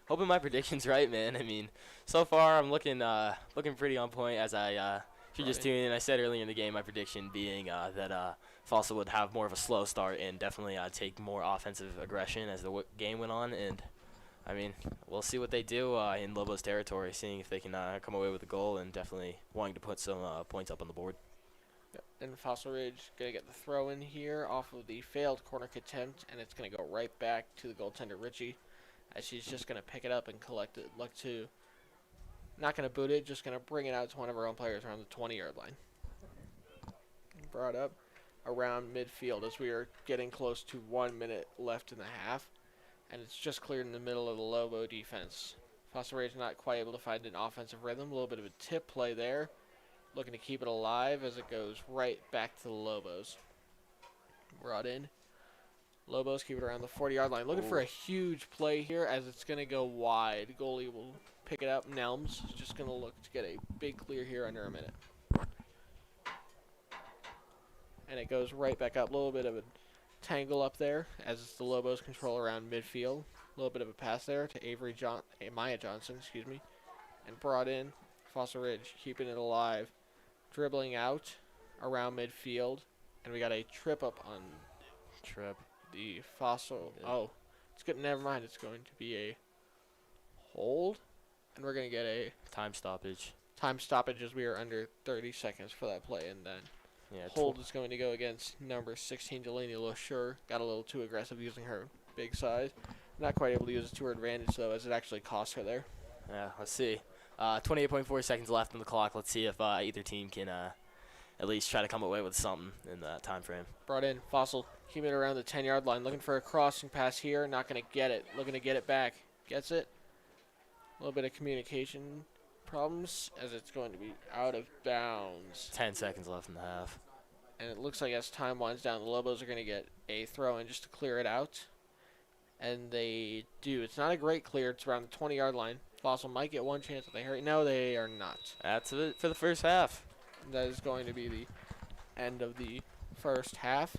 hoping my prediction's right, man. I mean, so far I'm looking pretty on point. As just tuned in, I said earlier in the game my prediction being that Fossil would have more of a slow start and definitely take more offensive aggression as the game went on. And I mean, we'll see what they do in Lobos territory, seeing if they can come away with a goal and definitely wanting to put some points up on the board. Yep. And Fossil Ridge going to get the throw in here off of the failed corner kick attempt, and it's going to go right back to the goaltender, Richie, as she's just going to pick it up and collect it. Not going to boot it, just going to bring it out to one of her own players around the 20-yard line. Brought up around midfield as we are getting close to 1 minute left in the half. And it's just cleared in the middle of the Lobo defense. Fossil Ridge not quite able to find an offensive rhythm. A little bit of a tip play there. Looking to keep it alive as it goes right back to the Lobos. Brought in. Lobos keep it around the 40-yard line. Looking for a huge play here as it's going to go wide. Goalie will pick it up. Nelms is just going to look to get a big clear here under a minute. And it goes right back up. A little bit of a tangle up there as it's the Lobos control around midfield. A little bit of a pass there to Maya Johnson, and brought in. Fossil Ridge keeping it alive, dribbling out around midfield, and we got a trip up on the Fossil. Yeah. Oh, it's good. Never mind. It's going to be a hold, and we're going to get a time stoppage. Time stoppage as we are under 30 seconds for that play, and then. Yeah, hold is going to go against number 16, Delaney LaSure. Got a little too aggressive using her big size. Not quite able to use it to her advantage, though, as it actually cost her there. Yeah, let's see. 28.4 seconds left on the clock. Let's see if either team can at least try to come away with something in that time frame. Brought in. Fossil keeping it around the 10-yard line. Looking for a crossing pass here. Not going to get it. Looking to get it back. Gets it. A little bit of communication problems as it's going to be out of bounds. 10 seconds left in the half. And it looks like as time winds down, the Lobos are going to get a throw in just to clear it out. And they do. It's not a great clear. It's around the 20-yard line. Fossil might get one chance if they hurry. No, they are not. That's it for the first half. That is going to be the end of the first half.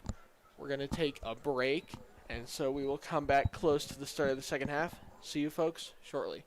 We're going to take a break. And so we will come back close to the start of the second half. See you folks shortly.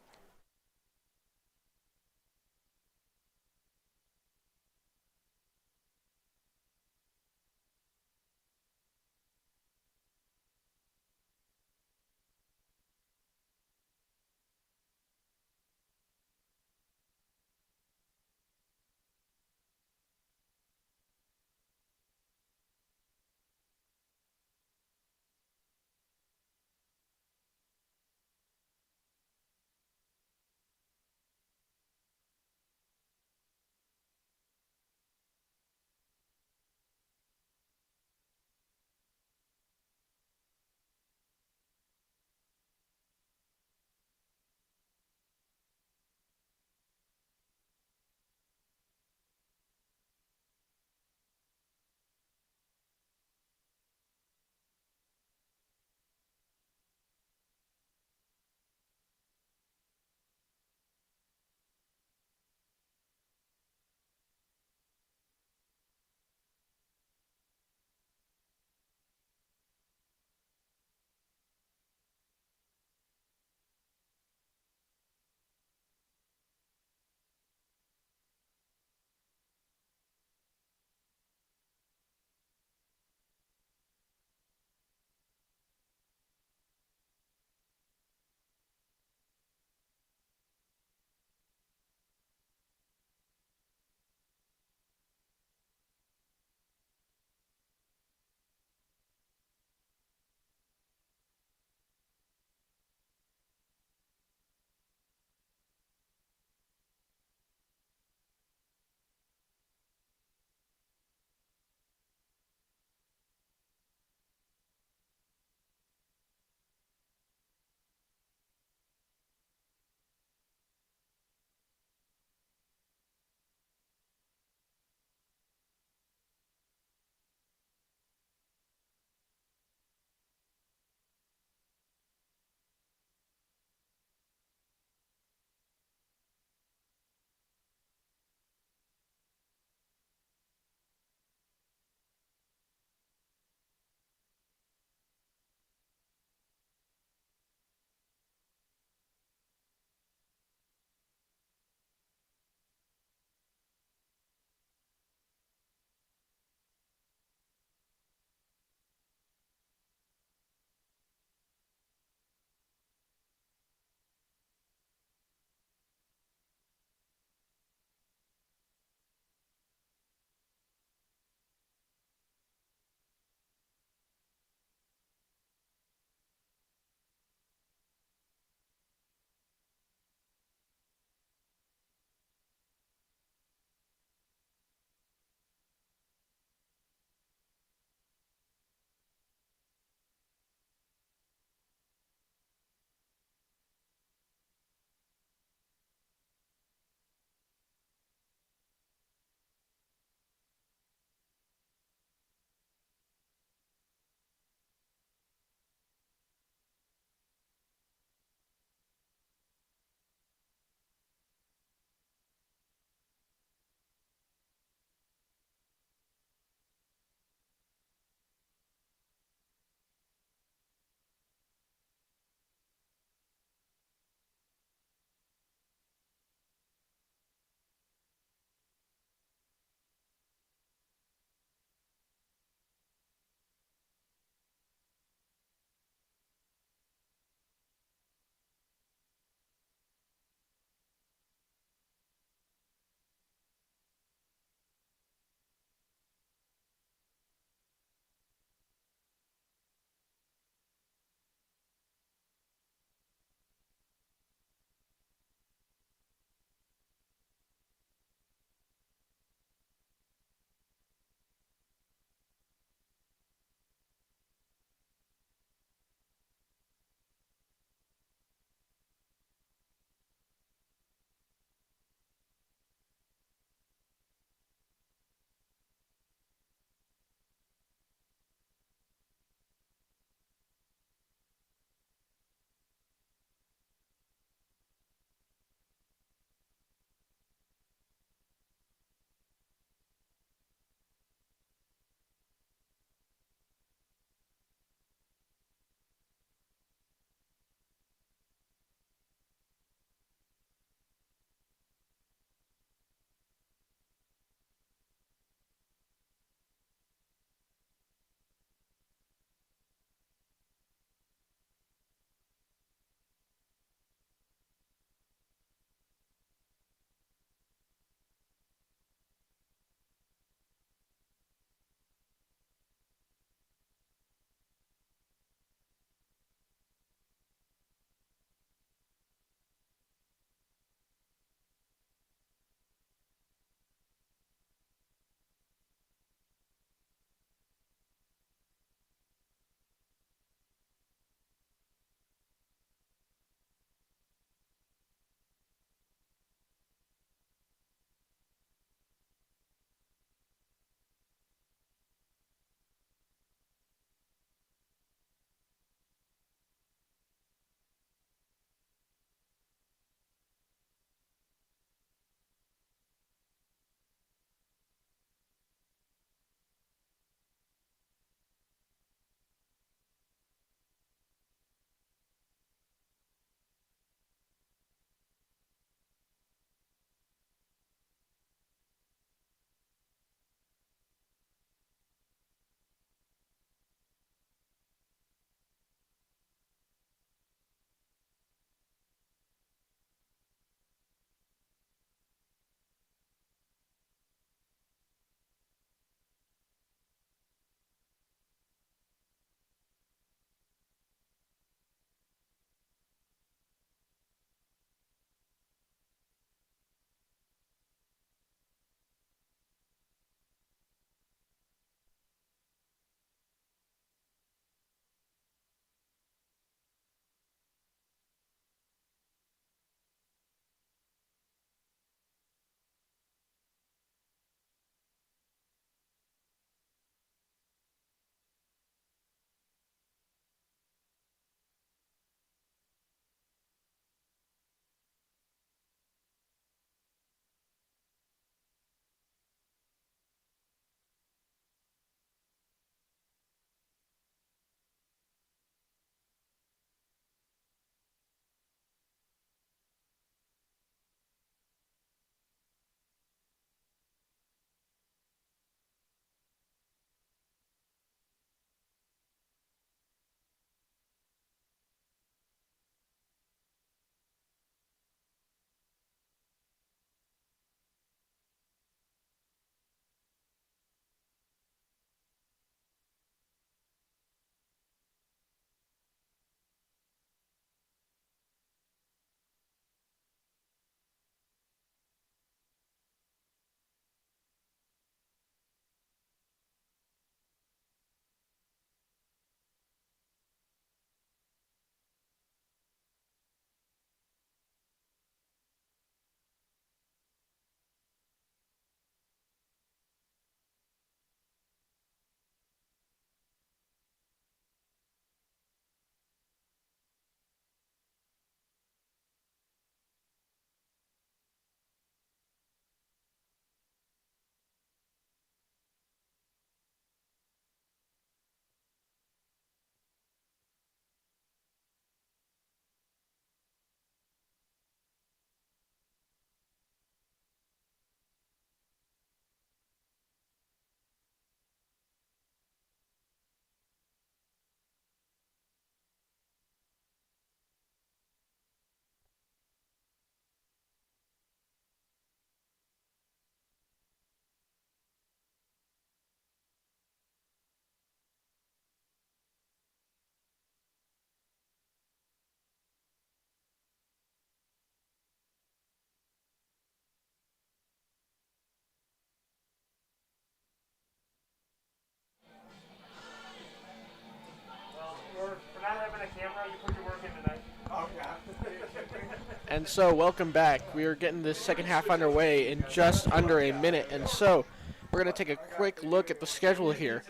And so, welcome back. We are getting this second half underway in just under a minute. And so, we're going to take a quick look at the schedule here.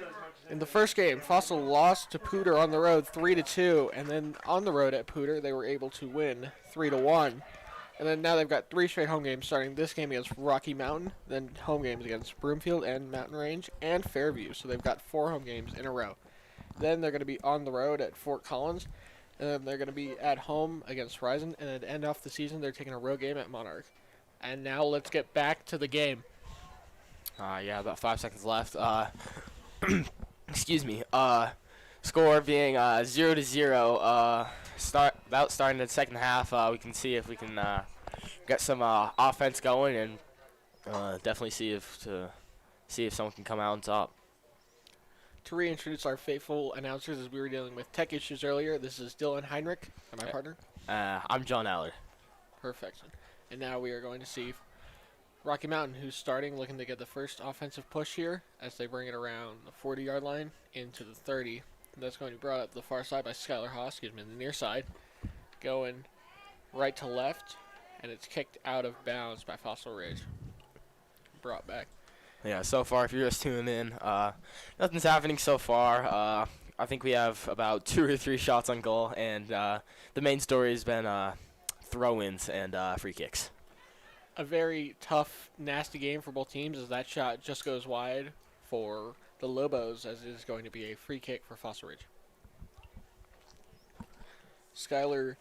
In the first game, Fossil lost to Pooter on the road 3-2, and then on the road at Pooter, they were able to win 3-1. And then now they've got 3 straight home games, starting this game against Rocky Mountain, then home games against Broomfield and Mountain Range and Fairview. So they've got 4 home games in a row. Then they're going to be on the road at Fort Collins, and then they're going to be at home against Horizon, and then to end off the season, they're taking a road game at Monarch. And now let's get back to the game. Yeah, about 5 seconds left. Excuse me. Score being 0-0. Starting the second half. We can see if we can get some offense going, and definitely see if someone can come out on top. To reintroduce our faithful announcers, as we were dealing with tech issues earlier, this is Dylan Heinrich, and my partner. I'm John Allard. Perfect. And now we are going to see Rocky Mountain, who's starting, looking to get the first offensive push here as they bring it around the 40-yard line into the 30. And that's going to be brought up the far side by Skylar Haas, the near side, going right to left, and it's kicked out of bounds by Fossil Ridge. Brought back. Yeah, so far, if you're just tuning in, nothing's happening so far. I think we have about 2 or 3 shots on goal, and the main story has been throw-ins and free kicks. A very tough, nasty game for both teams as that shot just goes wide for the Lobos, as it is going to be a free kick for Fossil Ridge. Sydney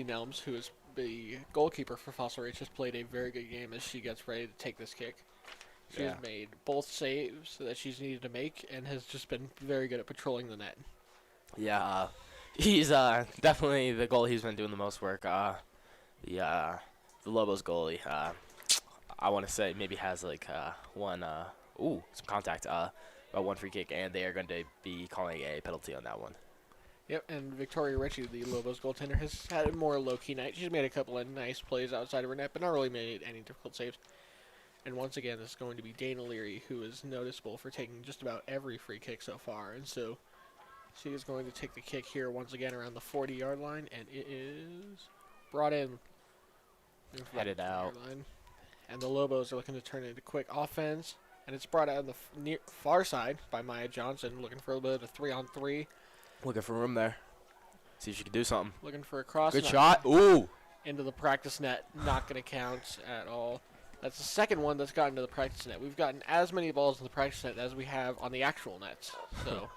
Nelms, who is the goalkeeper for Fossil Ridge, has played a very good game as she gets ready to take this kick. She has made both saves that she's needed to make and has just been very good at patrolling the net. Yeah, he's definitely the goalie who's been doing the most work. The Lobos goalie, I want to say maybe has like some contact, about 1 free kick, and they are going to be calling a penalty on that one. Yep, and Victoria Ritchie, the Lobos goaltender, has had a more low-key night. She's made a couple of nice plays outside of her net, but not really made any difficult saves. And once again, this is going to be Dana Leary, who is noticeable for taking just about every free kick so far. And so she is going to take the kick here once again around the 40-yard line, and it is brought in. Headed out. And the Lobos are looking to turn it into quick offense, and it's brought out on the far side by Maya Johnson, looking for a little bit of a 3-on-3. Looking for room there. See if she can do something. Looking for a cross. Good shot. Ooh. Into the practice net. Not going to count at all. That's the second one that's gotten to the practice net. We've gotten as many balls in the practice net as we have on the actual nets. So.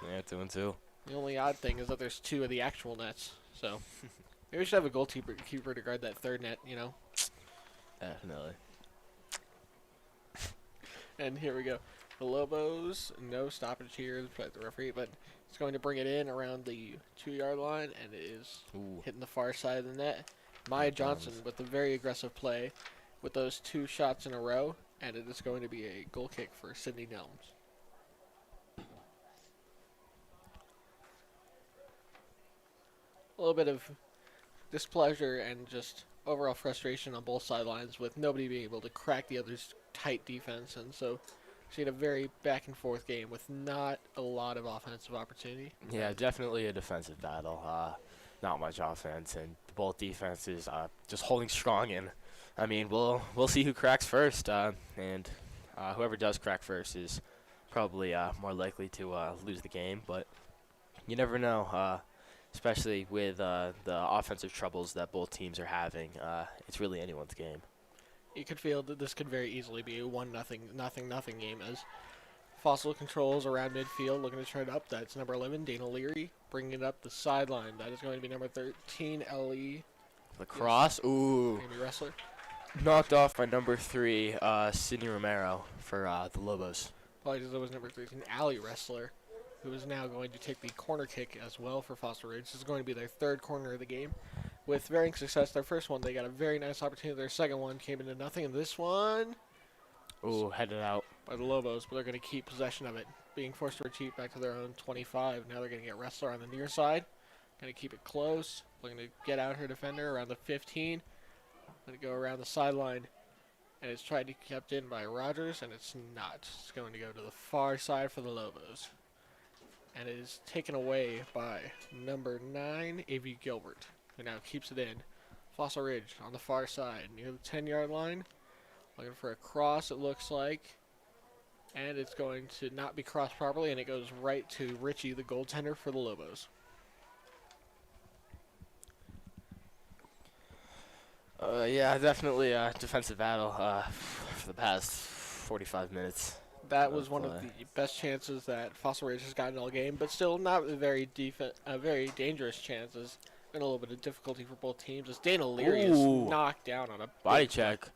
Yeah, 2 and 2. The only odd thing is that there's 2 of the actual nets. So. Maybe we should have a goalkeeper to guard that third net, you know? Definitely. And here we go. The Lobos, no stoppage here by the referee, but it's going to bring it in around the 2-yard line, and it is hitting the far side of the net. Maya Johnson with a very aggressive play with those 2 shots in a row, and it is going to be a goal kick for Sydney Nelms. A little bit of displeasure and just overall frustration on both sidelines with nobody being able to crack the other's tight defense, and so she had a very back and forth game with not a lot of offensive opportunity. Yeah, definitely a defensive battle. Not much offense, and both defenses just holding strong. And I mean, we'll see who cracks first, and whoever does crack first is probably more likely to lose the game. But you never know. Especially with the offensive troubles that both teams are having, it's really anyone's game. You could feel that this could very easily be a 1-0 game as Fossil controls around midfield, looking to turn it up. That's number 11, Dana Leary, bringing it up the sideline. That is going to be number 13, Ellie. The cross, ooh. Amy Wrestler. Knocked off by number 3, Sydney Romero for the Lobos. Apologies, that was number 13, Allie Wrestler, who is now going to take the corner kick as well for Fossil Ridge. This is going to be their 3rd corner of the game. With varying success, their first one, they got a very nice opportunity. Their second one came into nothing, and this one... Ooh, headed out. By the Lobos, but they're going to keep possession of it. Being forced to retreat back to their own 25. Now they're going to get Wrestler on the near side. Going to keep it close. Looking to get out her defender around the 15. Going to go around the sideline. And it's tried to be kept in by Rogers, and it's not. It's going to go to the far side for the Lobos. And it is taken away by number 9, A.V. Gilbert. who now keeps it in. Fossil Ridge on the far side, near the 10-yard line. Looking for a cross, it looks like. And it's going to not be crossed properly, and it goes right to Richie, the goaltender for the Lobos. Yeah, definitely a defensive battle for the past 45 minutes. That was one of the best chances that Fossil Ridge has gotten all game, but still not a very dangerous chances. Been a little bit of difficulty for both teams as Dana Leary is knocked down on a body check.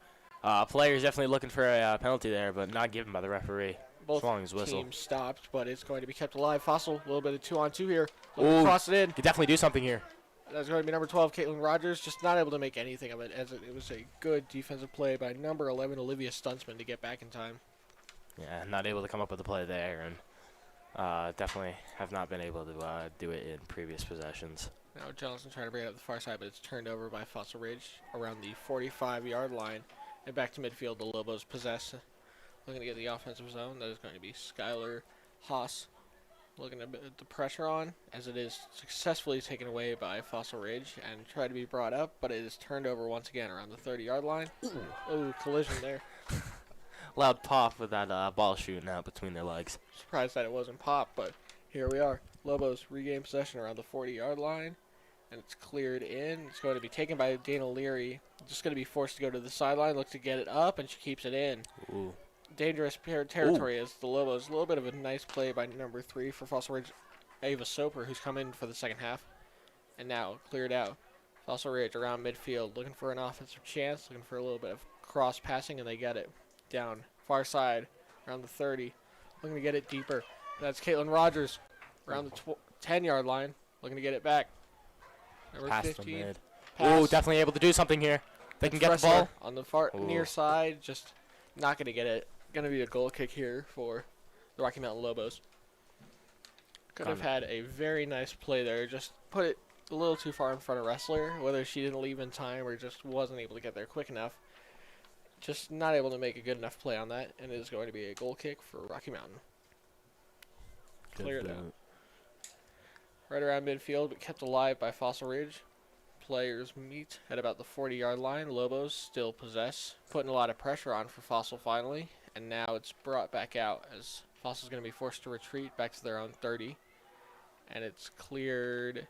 Player's definitely looking for a penalty there, but not given by the referee. Both Swung his whistle. teams stopped, but it's going to be kept alive. Fossil, a little bit of 2-on-2 here. Cross it in. Could definitely do something here. That's going to be number 12, Caitlin Rogers, just not able to make anything of it, as it was a good defensive play by number 11, Olivia Stuntsman, to get back in time. Yeah, not able to come up with a play there, and definitely have not been able to do it in previous possessions. Now Johnson trying to bring it up the far side, but it's turned over by Fossil Ridge around the 45-yard line. And back to midfield, the Lobos possess. Looking to get the offensive zone. That is going to be Skylar Haas. Looking to put the pressure on, as it is successfully taken away by Fossil Ridge and tried to be brought up, but it is turned over once again around the 30-yard line. Ooh, collision there. Loud pop with that ball shooting out between their legs. Surprised that it wasn't pop, but here we are. Lobos regain possession around the 40-yard line, and it's cleared in. It's going to be taken by Dana Leary. Just going to be forced to go to the sideline, look to get it up, and she keeps it in. Ooh. Dangerous territory as the Lobos. A little bit of a nice play by number 3 for Fossil Ridge, Ava Soper, who's come in for the second half. And now cleared out. Fossil Ridge around midfield, looking for an offensive chance, looking for a little bit of cross passing, and they get it. Down far side, around the 30. Looking to get it deeper. That's Caitlin Rogers around the 10-yard line, looking to get it back. Number Pass 15. mid. Ooh, definitely able to do something here. They can get the ball. On the far near side, just not going to get it. Going to be a goal kick here for the Rocky Mountain Lobos. Could have had a very nice play there. Just put it a little too far in front of Wrestler, whether she didn't leave in time or just wasn't able to get there quick enough. Just not able to make a good enough play on that, and it is going to be a goal kick for Rocky Mountain. Cleared out. Right around midfield, but kept alive by Fossil Ridge. Players meet at about the 40-yard line. Lobos still possess, putting a lot of pressure on for Fossil finally, and now it's brought back out as Fossil's going to be forced to retreat back to their own 30. And it's cleared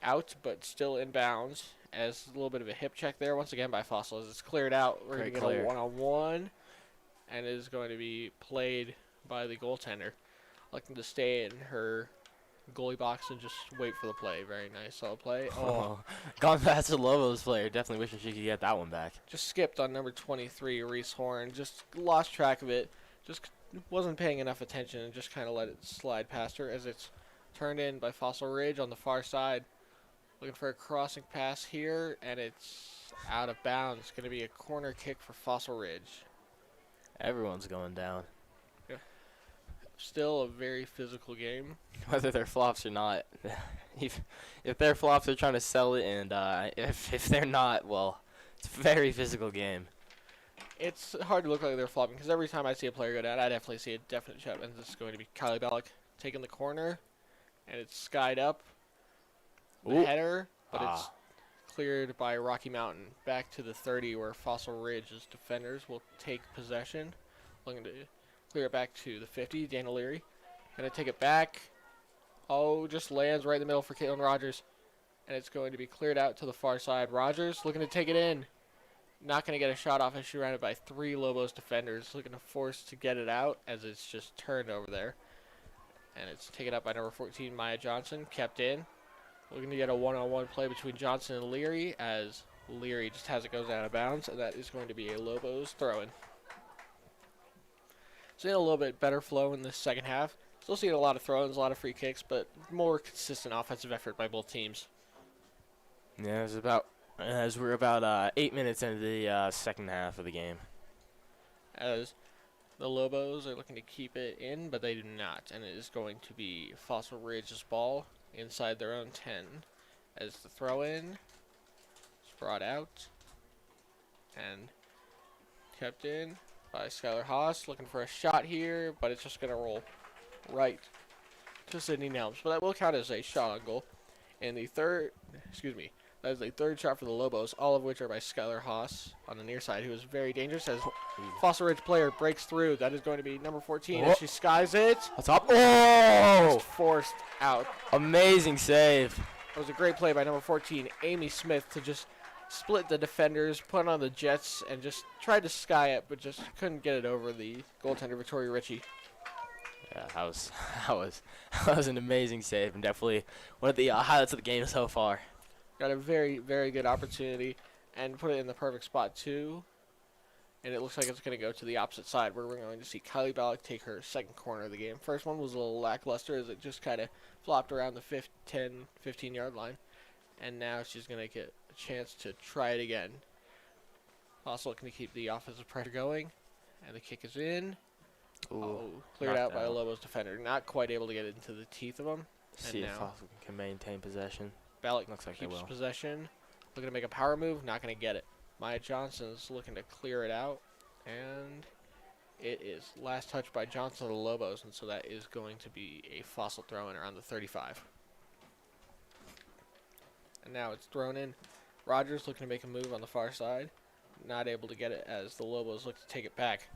out, but still in bounds, as a little bit of a hip check there once again by Fossil. As it's cleared out, we're going to get a one-on-one, and it is going to be played by the goaltender, looking to stay in her goalie box and just wait for the play. Very nice, solid play. Oh, gone past the Lobos player. Definitely wishing she could get that one back. Just skipped on number 23, Reese Horn. Just lost track of it. Just wasn't paying enough attention and just kind of let it slide past her as it's turned in by Fossil Ridge on the far side. Looking for a crossing pass here, and it's out of bounds. It's going to be a corner kick for Fossil Ridge. Everyone's going down. Still a very physical game. Whether they're flops or not. if they're flops, they're trying to sell it, and if they're not, well, it's a very physical game. It's hard to look like they're flopping, because every time I see a player go down, I definitely see a definite shot, and this is going to be Kylie Bellick taking the corner, and it's skied up. The header, but it's cleared by Rocky Mountain. Back to the 30, where Fossil Ridge's defenders will take possession. Looking to clear it back to the 50. Dana Leary going to take it back. Oh, just lands right in the middle for Caitlin Rogers. And it's going to be cleared out to the far side. Rogers looking to take it in. Not going to get a shot off as she's surrounded by 3 Lobos defenders. Looking to force to get it out as it's just turned over there. And it's taken up by number 14, Maya Johnson. Kept in. Looking to get a one-on-one play between Johnson and Leary as Leary just has it goes out of bounds. And that is going to be a Lobos throw-in. Seeing a little bit better flow in the second half. Still seeing a lot of throw-ins, a lot of free kicks, but more consistent offensive effort by both teams. Yeah, it was as we're about 8 minutes into the second half of the game. As the Lobos are looking to keep it in, but they do not. And it is going to be Fossil Ridge's ball inside their own 10. As the throw-in is brought out and kept in by Skylar Haas, looking for a shot here, but it's just going to roll right to Sydney Nelms. But that will count as a shot on goal. In the That is a third shot for the Lobos, all of which are by Skylar Haas on the near side, who is very dangerous as Fossil Ridge player breaks through. That is going to be number 14, and she skies it. What's up? Oh! Just forced out. Amazing save. It was a great play by number 14, Amy Smith, to just split the defenders, put on the Jets, and just tried to sky it, but just couldn't get it over the goaltender, Victoria Ritchie. Yeah, that was an amazing save, and definitely one of the highlights of the game so far. Got a very, very good opportunity and put it in the perfect spot, too. And it looks like it's going to go to the opposite side, where we're going to see Kylie Ballack take her second corner of the game. First one was a little lackluster as it just kind of flopped around the 10, 15-yard line. And now she's going to get a chance to try it again. Also looking to keep the offensive pressure going. And the kick is in. Ooh, Cleared out knocked by a out. Lobos defender. Not quite able to get into the teeth of them. See if now Fossil can maintain possession. Ballack Looks like they keeps will. possession. Looking to make a power move. Not going to get it. Maya Johnson's looking to clear it out. And it is last touch by Johnson of the Lobos. And so that is going to be a Fossil throw in around the 35. And now it's thrown in. Rogers looking to make a move on the far side. Not able to get it as the Lobos look to take it back.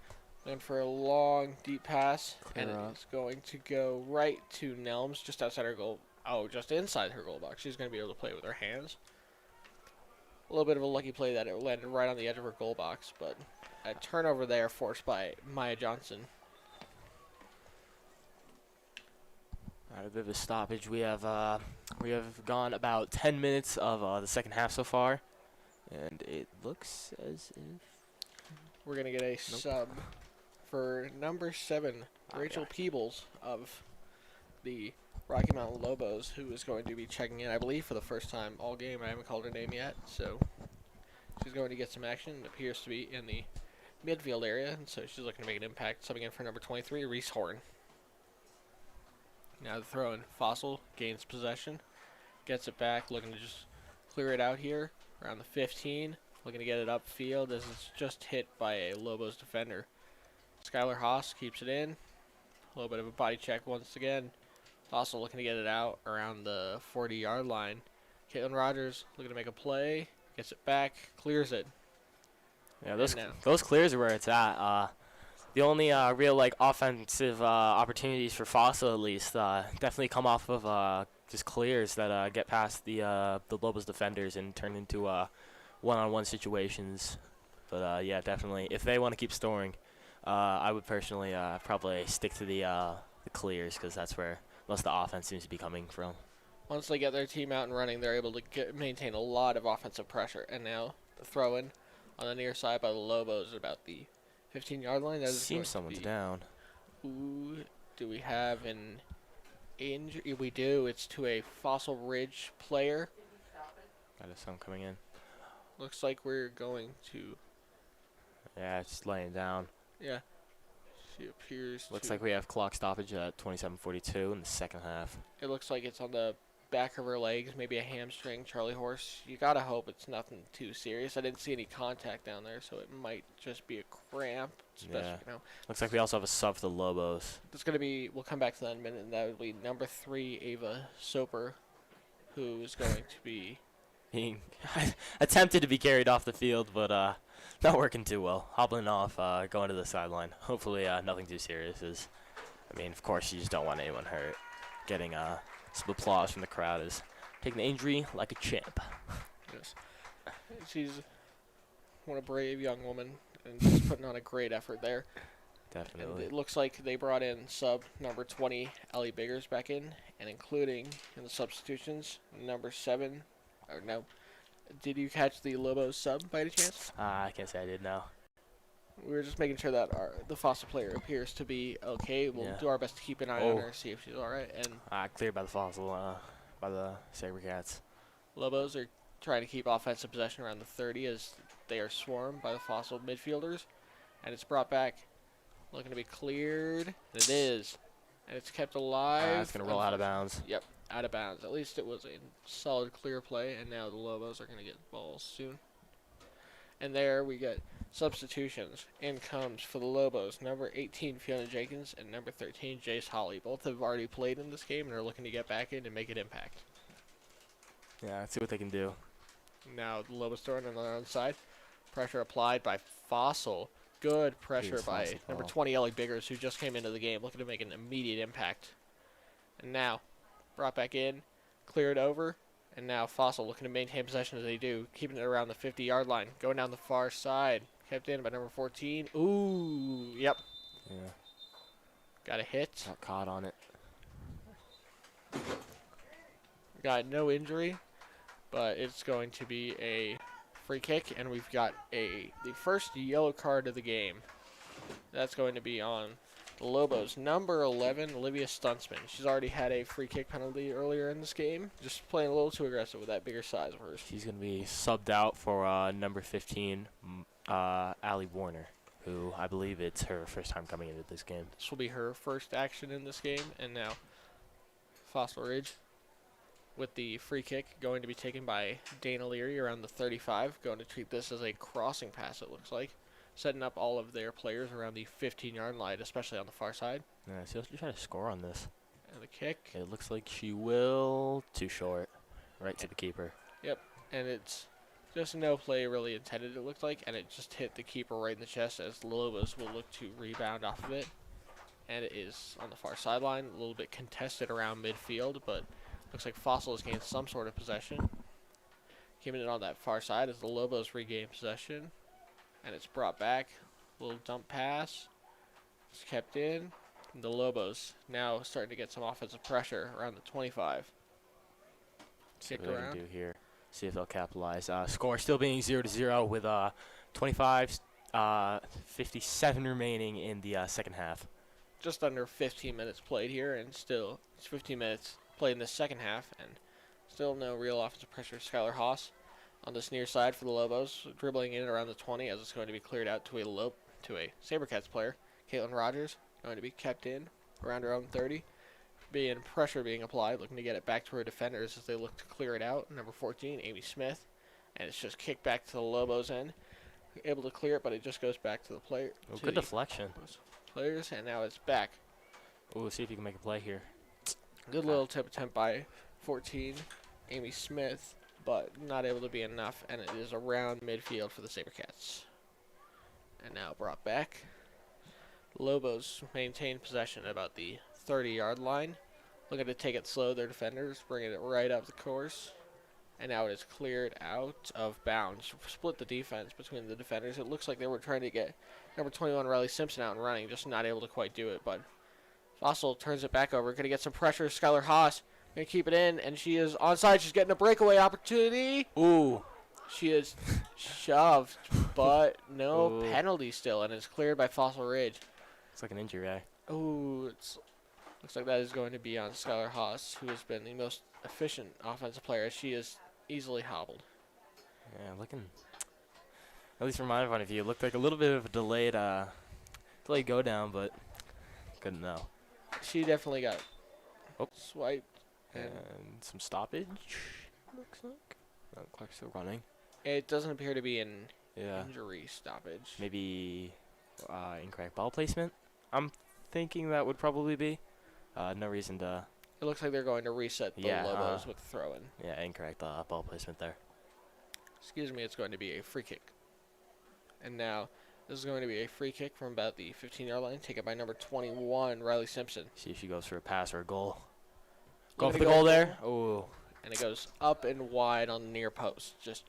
Looking for a long, deep pass. Clear and up. it's going to go right to Nelms, just outside her goal. Oh, just inside her goal box. She's going to be able to play with her hands. A little bit of a lucky play that it landed right on the edge of her goal box, but a turnover there forced by Maya Johnson. All right, a bit of a stoppage. We have gone about 10 minutes of the second half so far, and it looks as if We're going to get a sub for number 7, Rachel yeah. Peebles of the Rocky Mountain Lobos, who is going to be checking in, I believe, for the first time all game. I haven't called her name yet, so she's going to get some action. It appears to be in the midfield area, and so she's looking to make an impact. Subbing in for number 23, Reese Horn. Now the throw in. Fossil gains possession, gets it back, looking to just clear it out here around the 15. Looking to get it upfield as it's just hit by a Lobos defender. Skylar Haas keeps it in. A little bit of a body check once again. Also looking to get it out around the 40-yard line. Caitlin Rogers looking to make a play. Gets it back. Clears it. yeah, And now. those clears are where it's at. The only real offensive opportunities for Fossil at least definitely come off of just clears that get past the Lobos defenders and turn into one-on-one situations. But yeah, definitely if they want to keep scoring, I would personally probably stick to the clears, because that's where most of the offense seems to be coming from. Once they get their team out and running, they're able to maintain a lot of offensive pressure. And now the throw in on the near side by the Lobos at about the 15-yard line. That is going Seems to someone's be- down. Who do we have an injury? We do. It's to a Fossil Ridge player. Got a someone coming in. Looks like we're going to. Yeah, it's just laying down. Yeah. She appears. Looks to, like we have clock stoppage at 27:42 in the second half. It looks like it's on the back of her legs, maybe a hamstring. Charlie Horse. You gotta hope it's nothing too serious. I didn't see any contact down there, so it might just be a cramp. Especially, Yeah. Looks like we also have a sub for the Lobos. It's gonna be. We'll come back to that in a minute. And that would be number 3, Ava Soper, who is going to be. Being attempted to be carried off the field, but not working too well. Hobbling off, going to the sideline. Hopefully nothing too serious. I mean, of course, you just don't want anyone hurt. Getting some applause from the crowd is taking the injury like a champ. Yes. She's one a brave young woman and just putting on a great effort there. And Definitely. it looks like they brought in sub number 20, Ellie Biggers, back in, and including in the substitutions, number 7. Or no. Did you catch the Lobos sub by any chance? I can't say I did now. We were just making sure that the Fossil player appears to be okay. We'll Yeah. do our best to keep an eye on her, see if she's alright. And Cleared by the Fossil, by the Saber Cats. Lobos are trying to keep offensive possession around the 30 as they are swarmed by the Fossil midfielders. And it's brought back, looking to be cleared. And it is. And it's kept alive. It's going to roll out of bounds. Yep, out of bounds. At least it was a solid clear play, and now the Lobos are going to get balls soon. And there we get substitutions. In comes for the Lobos, number 18, Fiona Jenkins, and number 13, Jace Holly. Both have already played in this game and are looking to get back in and make an impact. Yeah, let's see what they can do. Now the Lobos throwing on the other side. Pressure applied by Fossil. Good pressure Jeez, by Fossil number ball. 20, Ellie Biggers, who just came into the game, looking to make an immediate impact. And now, brought back in, cleared over, and now Fossil looking to maintain possession as they do, keeping it around the 50-yard line, going down the far side. Kept in by number 14. Ooh, yep, Yeah, got a hit. got caught on it. Got no injury, but it's going to be a free kick, and we've got the first yellow card of the game. That's going to be on the Lobos. Number 11, Olivia Stuntsman. She's already had a free kick penalty earlier in this game. Just playing a little too aggressive with that bigger size of hers. She's going to be subbed out for number 15, Allie Warner, who I believe it's her first time coming into this game. This will be her first action in this game, and now Fossil Ridge with the free kick going to be taken by Dana Leary around the 35. Going to treat this as a crossing pass, it looks like. Setting up all of their players around the 15-yard line, especially on the far side. Yeah, so she'll try to score on this. And the kick. It looks like she will. Too short. Right to the keeper. And it's just no play really intended, it looked like. And it just hit the keeper right in the chest as the Lobos will look to rebound off of it. And it is on the far sideline, a little bit contested around midfield, but looks like Fossil has gained some sort of possession. Keeping it on that far side as the Lobos regain possession. And it's brought back. A little dump pass. It's kept in. And the Lobos now starting to get some offensive pressure around the 25. See Kicked what they around. can do here. See if they'll capitalize. Score still being 0-0 with 57 remaining in the second half. Just under 15 minutes played here, and still it's 15 minutes played in the second half, and still no real offensive pressure. Skylar Haas on this near side for the Lobos, dribbling in around the 20 as it's going to be cleared out to a Sabercats player. Caitlin Rogers going to be kept in around her own 30. Pressure being applied, looking to get it back to her defenders as they look to clear it out. Number 14, Amy Smith, and it's just kicked back to the Lobos end. Able to clear it, but it just goes back to the player. Oh, to good the deflection. players, and now it's back. Ooh, see if you can make a play here. Good little tip attempt by 14, Amy Smith, but not able to be enough, and it is around midfield for the Sabercats. And now brought back. Lobos maintain possession at about the 30-yard line. Looking to take it slow, their defenders, bringing it right up the course. And now it is cleared out of bounds. Split the defense between the defenders. It looks like they were trying to get number 21, Riley Simpson, out and running, just not able to quite do it, but Fossil turns it back over. Going to get some pressure. Skylar Haas going to keep it in, and she is onside. She's getting a breakaway opportunity. Ooh. She is shoved, but no Ooh. penalty still, and it's cleared by Fossil Ridge. It's like an injury, eh? Ooh, looks like that is going to be on Skylar Haas, who has been the most efficient offensive player, as she is easily hobbled. Yeah, looking. At least from my point of view, it looked like a little bit of a delayed go down, but couldn't know. She definitely got swiped. And some stoppage, looks like. Oh, clock's still running. It doesn't appear to be an Yeah. injury stoppage. Maybe incorrect ball placement. I'm thinking that would probably be. No reason to. It looks like they're going to reset the Yeah, Lobos with throw-in. Yeah, incorrect ball placement there. Excuse me, it's going to be a free kick. And now, this is going to be a free kick from about the 15-yard line, taken by number 21, Riley Simpson. See if she goes for a pass or a goal. Going Go for to the go goal for there. Ooh. And it goes up and wide on the near post. Just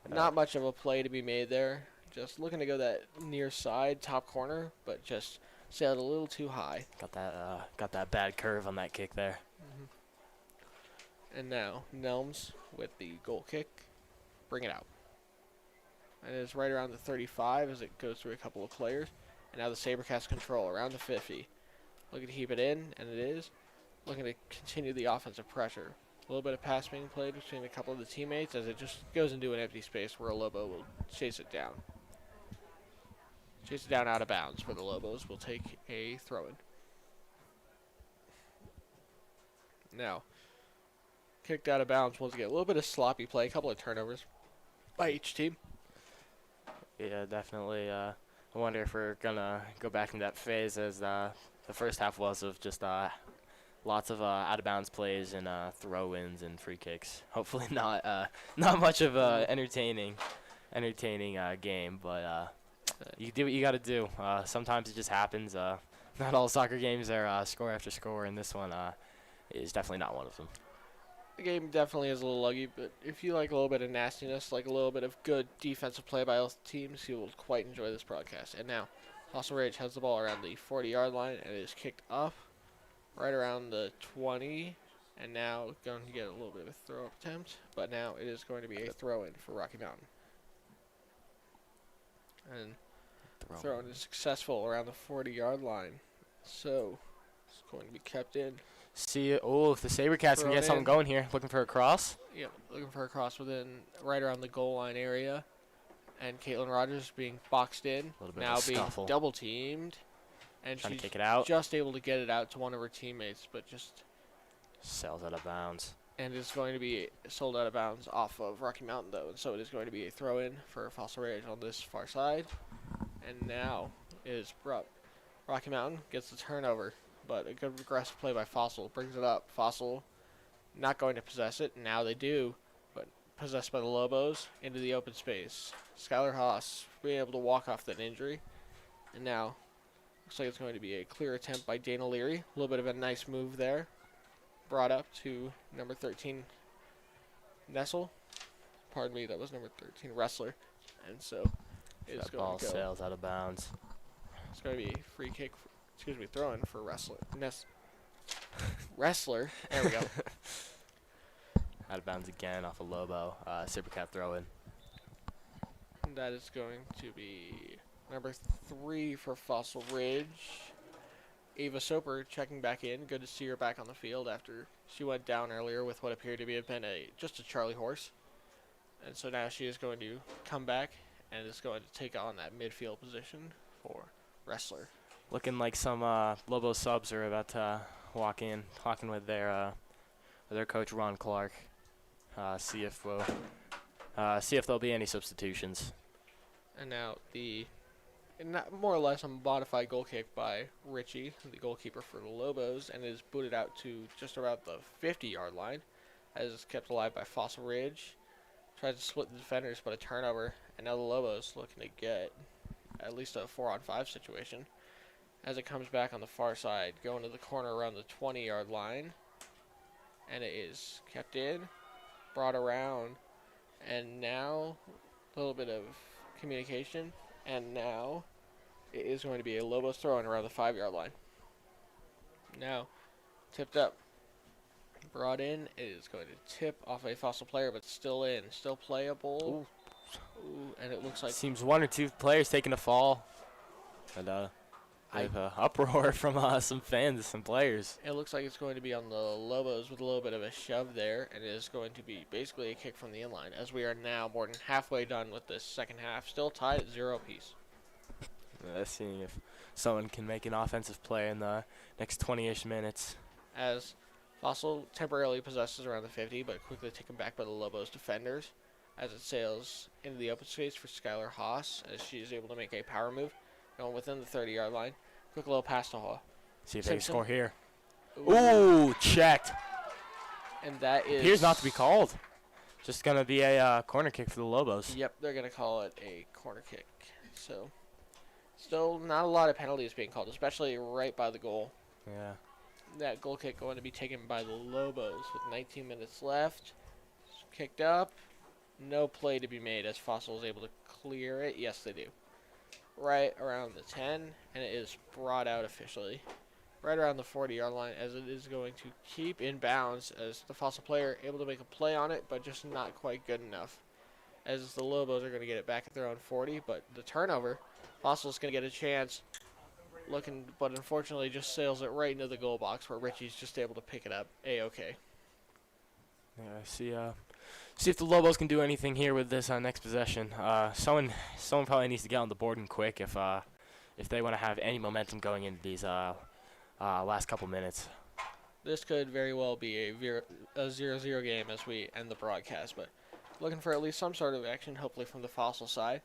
not much of a play to be made there. Just looking to go that near side, top corner, but just sailed a little too high. Got that bad curve on that kick there. And now, Nelms with the goal kick. Bring it out. And it's right around the 35 as it goes through a couple of players. And now the Sabercats control around the 50. Looking to keep it in, and it is. Looking to continue the offensive pressure. A little bit of pass being played between a couple of the teammates as it just goes into an empty space where a Lobo will chase it down. Chase it down out of bounds where the Lobos will take a throw-in. Now, kicked out of bounds once again. A little bit of sloppy play, a couple of turnovers by each team. Yeah, definitely. I wonder if we're gonna go back in that phase as the first half was of just lots of out of bounds plays and throw-ins and free kicks. Hopefully not much of a entertaining game, but you do what you got to do. Sometimes it just happens. Not all soccer games are score after score, and this one is definitely not one of them. The game definitely is a little luggy, but if you like a little bit of nastiness, like a little bit of good defensive play by both teams, you will quite enjoy this broadcast. And now, Fossil Rage has the ball around the 40-yard line, and it is kicked up right around the 20, and now going to get a little bit of a throw-up attempt, but now it is going to be a throw-in for Rocky Mountain. And throw-in is successful around the 40-yard line, so it's going to be kept in. See, if the SaberCats can get something going here, looking for a cross. Yep, looking for a cross right around the goal line area. And Caitlin Rogers being boxed in, now being double teamed. And trying she's to kick it out. Just able to get it out to one of her teammates, but just sails out of bounds. And it's going to be sold out of bounds off of Rocky Mountain, though. And so it is going to be a throw-in for Fossil Rage on this far side. And now is Rocky Mountain gets the turnover. But a good aggressive play by Fossil brings it up. Fossil not going to possess it. Now they do, but possessed by the Lobos into the open space. Skylar Haas being able to walk off that injury. And now looks like it's going to be a clear attempt by Dana Leary. A little bit of a nice move there. Brought up to number 13, Nessel. Pardon me, that was number 13, Wrestler. And so it's going ball to go. sails out of bounds. It's going to be a free kick. Throw-in for Wrestler. Wrestler. There we go. Out of bounds again off a Lobo. SaberCat throw-in. That is going to be number 3 for Fossil Ridge. Ava Soper checking back in. Good to see her back on the field after she went down earlier with what appeared to have been just a Charlie horse. And so now she is going to come back and is going to take on that midfield position for Wrestler. Looking like some Lobo subs are about to walk in, talking with their coach Ron Clark. See if there'll be any substitutions. And now more or less a modified goal kick by Richie, the goalkeeper for the Lobos, and it is booted out to just around the 50-yard line, as it's kept alive by Fossil Ridge. Tries to split the defenders, but a turnover, and now the Lobos looking to get at least a 4-on-5 situation. As it comes back on the far side, going to the corner around the 20-yard line. And it is kept in, brought around, and now a little bit of communication. And now it is going to be a Lobos throw-in around the 5-yard line. Now, tipped up, brought in. It is going to tip off a Fossil player, but still in, still playable. Ooh, and it looks like... Seems one or two players taking a fall. And uproar from some fans, some players. It looks like it's going to be on the Lobos with a little bit of a shove there, and it is going to be basically a kick from the inline, as we are now more than halfway done with this second half, still tied at 0 apiece. Seeing if someone can make an offensive play in the next 20-ish minutes. As Fossil temporarily possesses around the 50, but quickly taken back by the Lobos defenders, as it sails into the open space for Skylar Haas, as she is able to make a power move, going within the 30-yard line. Quick little pass to Hall. See if they score here. Ooh. Ooh, checked. And that is... Appears not to be called. Just going to be a corner kick for the Lobos. Yep, they're going to call it a corner kick. So, still not a lot of penalties being called, especially right by the goal. Yeah. That goal kick going to be taken by the Lobos with 19 minutes left. Kicked up. No play to be made as Fossil is able to clear it. Yes, they do. Right around the 10, and it is brought out officially. Right around the 40-yard line, as it is going to keep in bounds as the Fossil player able to make a play on it, but just not quite good enough. As the Lobos are going to get it back at their own 40, but the turnover, Fossil's going to get a chance. But unfortunately just sails it right into the goal box where Richie's just able to pick it up. A-okay. Yeah, see if the Lobos can do anything here with this next possession. Someone probably needs to get on the board and quick if they want to have any momentum going into these last couple minutes. This could very well be a 0-0 game as we end the broadcast, but looking for at least some sort of action, hopefully from the Fossil side.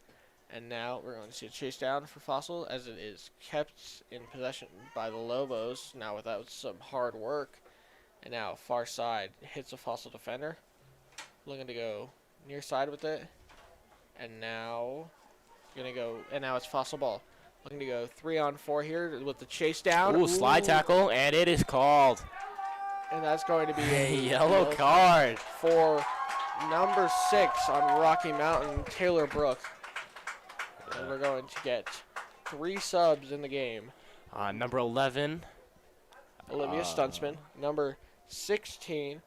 And now we're going to see a chase down for Fossil as it is kept in possession by the Lobos, now without some hard work. And now far side hits a Fossil defender. Looking to go near side with it. And now it's Fossil ball. Looking to go 3-on-4 here with the chase down. Ooh, slide tackle, and it is called. And that's going to be a Yellow card. for number 6 on Rocky Mountain, Taylor Brook. And we're going to get 3 subs in the game. Number 11. Olivia Stuntsman, number 16,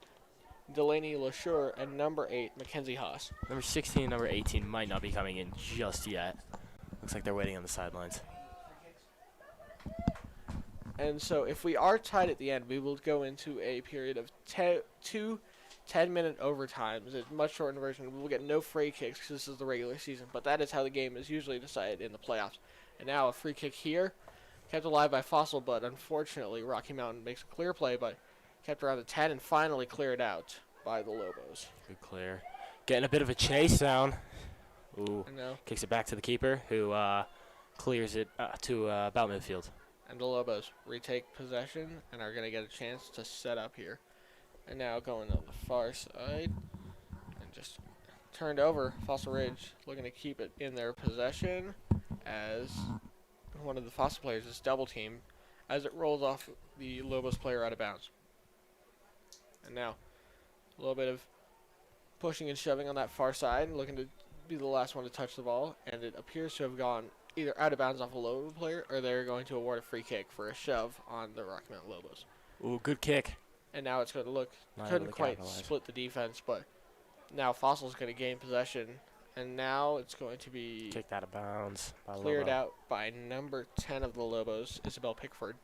Delaney LaSure, and number 8, Mackenzie Haas. Number 16 and number 18 might not be coming in just yet. Looks like they're waiting on the sidelines. And so if we are tied at the end, we will go into a period of 2 10-minute overtimes. It's a much shortened version. We will get no free kicks because this is the regular season, but that is how the game is usually decided in the playoffs. And now a free kick here, kept alive by Fossil, but unfortunately Rocky Mountain makes a clear play, but kept around the 10 and finally cleared out by the Lobos. Good clear. Getting a bit of a chase down. Ooh. And now, Kicks it back to the keeper, who clears it to about midfield. and the Lobos retake possession and are going to get a chance to set up here. And now going on the far side and just turned over. Fossil Ridge looking to keep it in their possession as one of the Fossil players is double teamed as it rolls off the Lobos player out of bounds. And now a little bit of pushing and shoving on that far side, looking to be the last one to touch the ball, and it appears to have gone either out of bounds off a Lobo player or they're going to award a free kick for a shove on the Rocky Mountain Lobos. Ooh, good kick. And now it's going to look, Not couldn't able to quite capitalize. split the defense, but now Fossil's going to gain possession, and now it's going to be Kicked out of bounds by cleared Lobo. out by number 10 of the Lobos, Isabel Pickford.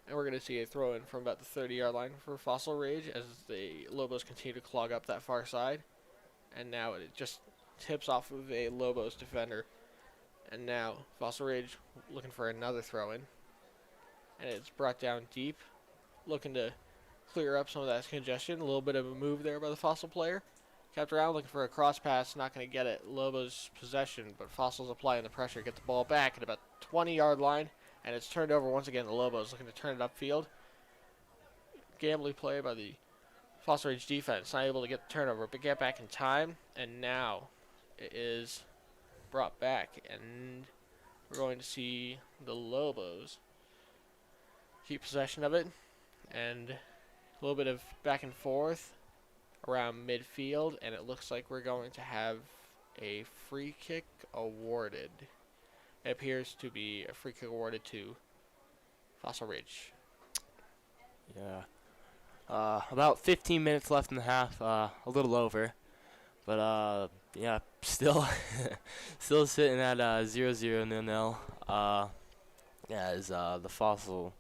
And we're going to see a throw in from about the 30-yard line for Fossil Rage as the Lobos continue to clog up that far side. And now it just tips off of a Lobos defender. And now Fossil Rage looking for another throw in. And it's brought down deep, looking to clear up some of that congestion. A little bit of a move there by the Fossil player. Kept around looking for a cross pass, not going to get it. Lobos possession, but Fossil's applying the pressure. Get the ball back at about 20-yard line. And it's turned over once again. The Lobos looking to turn it upfield. Gambling play by the Fossil Ridge defense. Not able to get the turnover, but get back in time. And now it is brought back. And we're going to see the Lobos keep possession of it. And a little bit of back and forth around midfield. And it looks like we're going to have a free kick awarded. It appears to be a free kick awarded to Fossil Ridge. Yeah. About 15 minutes left in the half. A little over. But, yeah, still still sitting at 0-0-0-0. As the Fossil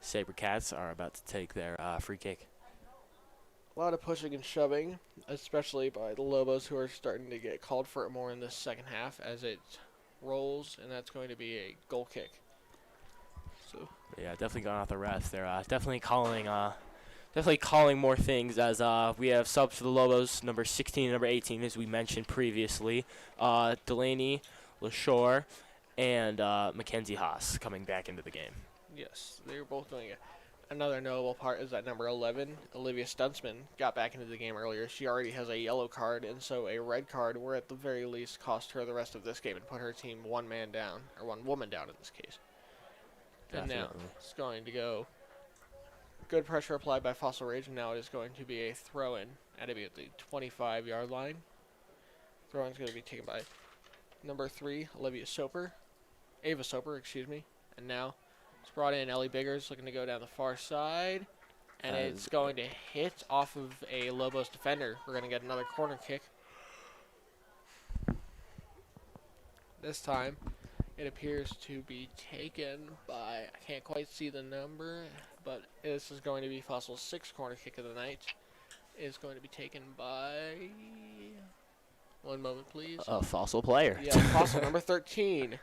Sabercats are about to take their free kick. A lot of pushing and shoving, especially by the Lobos, who are starting to get called for it more in this second half as it rolls, and that's going to be a goal kick. So Yeah, definitely going off the refs. They're definitely calling more things as we have subs for the Lobos, number 16 and number 18, as we mentioned previously. Delaney, LaShore, and Mackenzie Haas coming back into the game. yes, they're both doing it. Another notable part is that number 11, Olivia Stuntsman, got back into the game earlier. She already has a yellow card, and so a red card will at the very least cost her the rest of this game and put her team one man down, or one woman down in this case. And now Definitely. it's going to go. Good pressure applied by Fossil Rage, and now it is going to be a throw-in at the 25-yard line. Throw-in is going to be taken by number 3, Ava Soper, excuse me. And now it's brought in Ellie Biggers, looking to go down the far side. And it's going to hit off of a Lobos defender. We're going to get another corner kick. This time, it appears to be taken by, I can't quite see the number, but this is going to be Fossil's 6th corner kick of the night. It's going to be taken by, one moment please. A Fossil player. Yeah, Fossil number 13,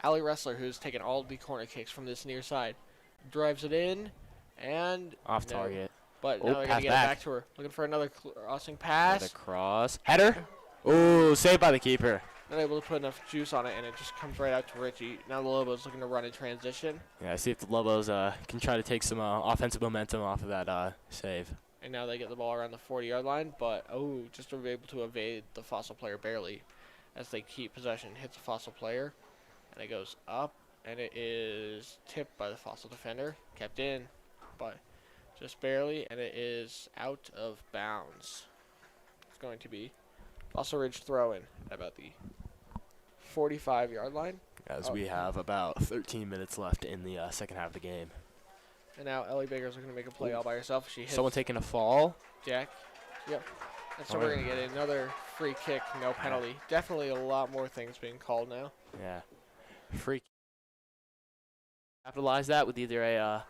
Allie Wrestler, who's taken all the corner kicks from this near side. Drives it in, and Off no. target. But Oh, now they're going pass to get it back. back to her. Looking for another crossing The pass. cross. Header. Ooh, saved by the keeper. not able to put enough juice on it, and it just comes right out to Richie. Now the Lobos looking to run in transition. Yeah, see if the Lobos can try to take some offensive momentum off of that save. And now they get the ball around the 40-yard line, but, just able to evade the Fossil player barely as they keep possession. Hits the Fossil player, and it goes up, and it is tipped by the Fossil defender. Kept in, but just barely, and it is out of bounds. It's going to be Fossil Ridge throw-in at about the 45-yard line. As we have about 13 minutes left in the second half of the game. And now Ellie Baker's looking to make a play all by herself. She hits Someone taking a fall. Jack. Yep. And so we're going to get another free kick, no penalty. Definitely a lot more things being called now. Yeah. Free. Capitalize that with either a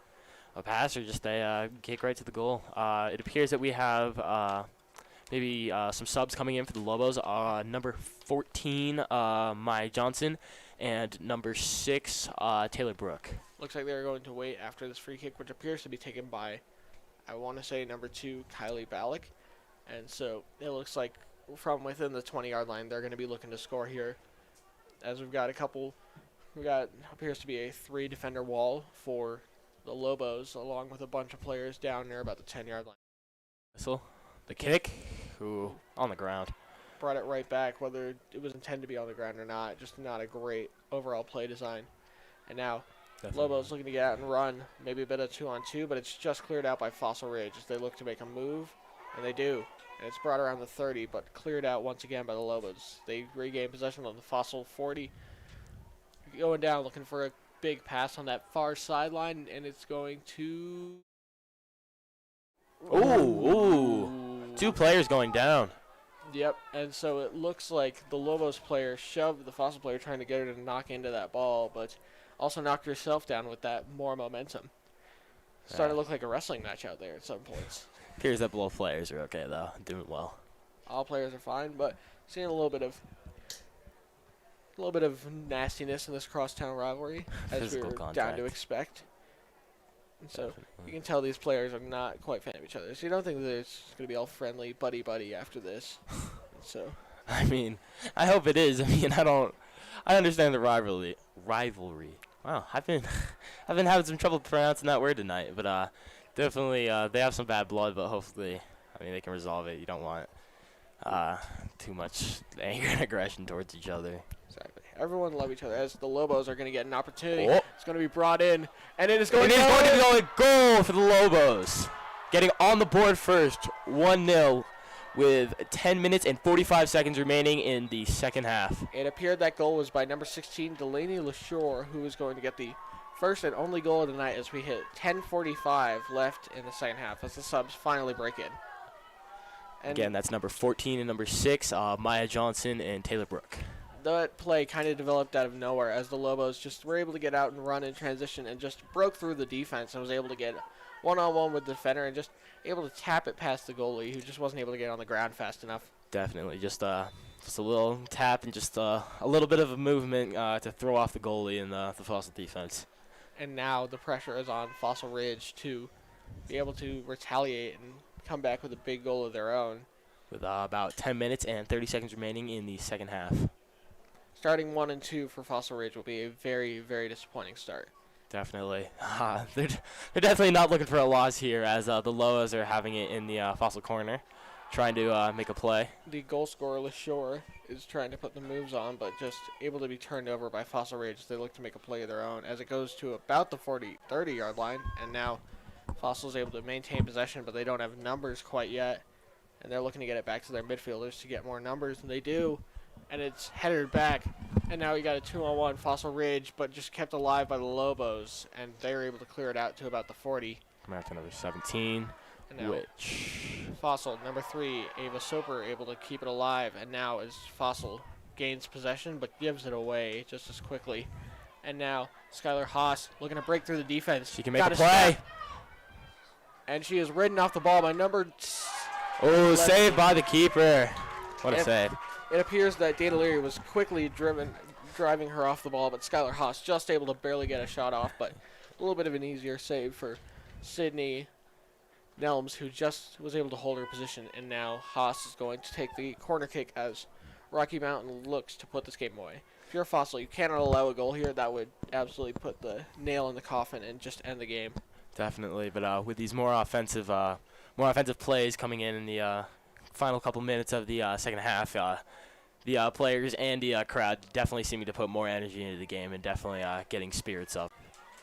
pass or just a kick right to the goal. It appears that we have maybe some subs coming in for the Lobos. Number 14, Maya Johnson, and number 6, Taylor Brook. Looks like they're going to wait after this free kick, which appears to be taken by, I want to say, number 2, Kylie Ballack. And so it looks like from within the 20-yard line, they're going to be looking to score here. As we've got appears to be a 3-defender wall for the Lobos, along with a bunch of players down near about the 10-yard line. Whistle. The kick. Ooh, on the ground. Brought it right back, whether it was intended to be on the ground or not. Just not a great overall play design. And now Lobos looking to get out and run. Maybe a bit of 2-on-2, but it's just cleared out by Fossil Ridge as they look to make a move. And they do. And it's brought around the 30, but cleared out once again by the Lobos. They regain possession on the Fossil 40. Going down, looking for a big pass on that far sideline, and it's going to... Ooh. 2 players going down. Yep, and so it looks like the Lobos player shoved the Fossil player trying to get her to knock into that ball, but also knocked herself down with that more momentum. Starting to look like a wrestling match out there at some points. Appears that both players are okay, though. Doing well. All players are fine, but seeing a little bit of nastiness in this crosstown rivalry, as we Physical were contact. down to expect. And so you can tell these players are not quite fan of each other. So you don't think that it's going to be all friendly, buddy after this. So I mean, I hope it is. I mean, I understand the rivalry. Wow, I've been having some trouble pronouncing that word tonight, but definitely they have some bad blood, but hopefully, I mean, they can resolve it. You don't want too much anger and aggression towards each other. exactly, everyone love each other. As the Lobos are going to get an opportunity, Oh. it's going to be brought in, and it is going It to is going to go in. be a goal for the Lobos. Getting on the board first, 1-0, with 10 minutes and 45 seconds remaining in the second half. It appeared that goal was by number 16, Delaney LaShore, who is going to get the first and only goal of the night as we hit 10:45 left in the second half as the subs finally break in. And Again, that's number 14 and number 6, Maya Johnson and Taylor Brook. that play kind of developed out of nowhere as the Lobos just were able to get out and run in transition and just broke through the defense and was able to get one-on-one with the defender and just able to tap it past the goalie who just wasn't able to get on the ground fast enough. Definitely, just a little tap and just a little bit of a movement to throw off the goalie and the Fossil defense. And now the pressure is on Fossil Ridge to be able to retaliate and come back with a big goal of their own. With about 10 minutes and 30 seconds remaining in the second half. Starting 1 and 2 for Fossil Ridge will be a very, very disappointing start. Definitely. They're definitely not looking for a loss here as the Lobos are having it in the Fossil corner, trying to make a play. The goal scorer, LaShore, is trying to put the moves on, but just able to be turned over by Fossil Ridge. They look to make a play of their own as it goes to about the 30-yard line, and now Fossil's able to maintain possession, but they don't have numbers quite yet, and they're looking to get it back to their midfielders to get more numbers, and they do, and it's headed back, and now we got a 2-on-1 Fossil Ridge, but just kept alive by the Lobos, and they're able to clear it out to about the 40. Coming out to number 17, And now which... Fossil, number 3, Ava Soper, able to keep it alive, and now as Fossil gains possession but gives it away just as quickly. And now Skylar Haas looking to break through the defense. She can make Got a play. step. And she is ridden off the ball by number... Oh, saved by the keeper. What a Yep. save. It appears that Dana Leary was quickly driving her off the ball, but Skylar Haas just able to barely get a shot off, but a little bit of an easier save for Sydney Nelms, who just was able to hold her position, and now Haas is going to take the corner kick as Rocky Mountain looks to put this game away. If you're a Fossil, you cannot allow a goal here. That would absolutely put the nail in the coffin and just end the game. Definitely, but with these more offensive plays coming in the final couple minutes of the second half, the players and the crowd definitely seeming to put more energy into the game and definitely getting spirits up.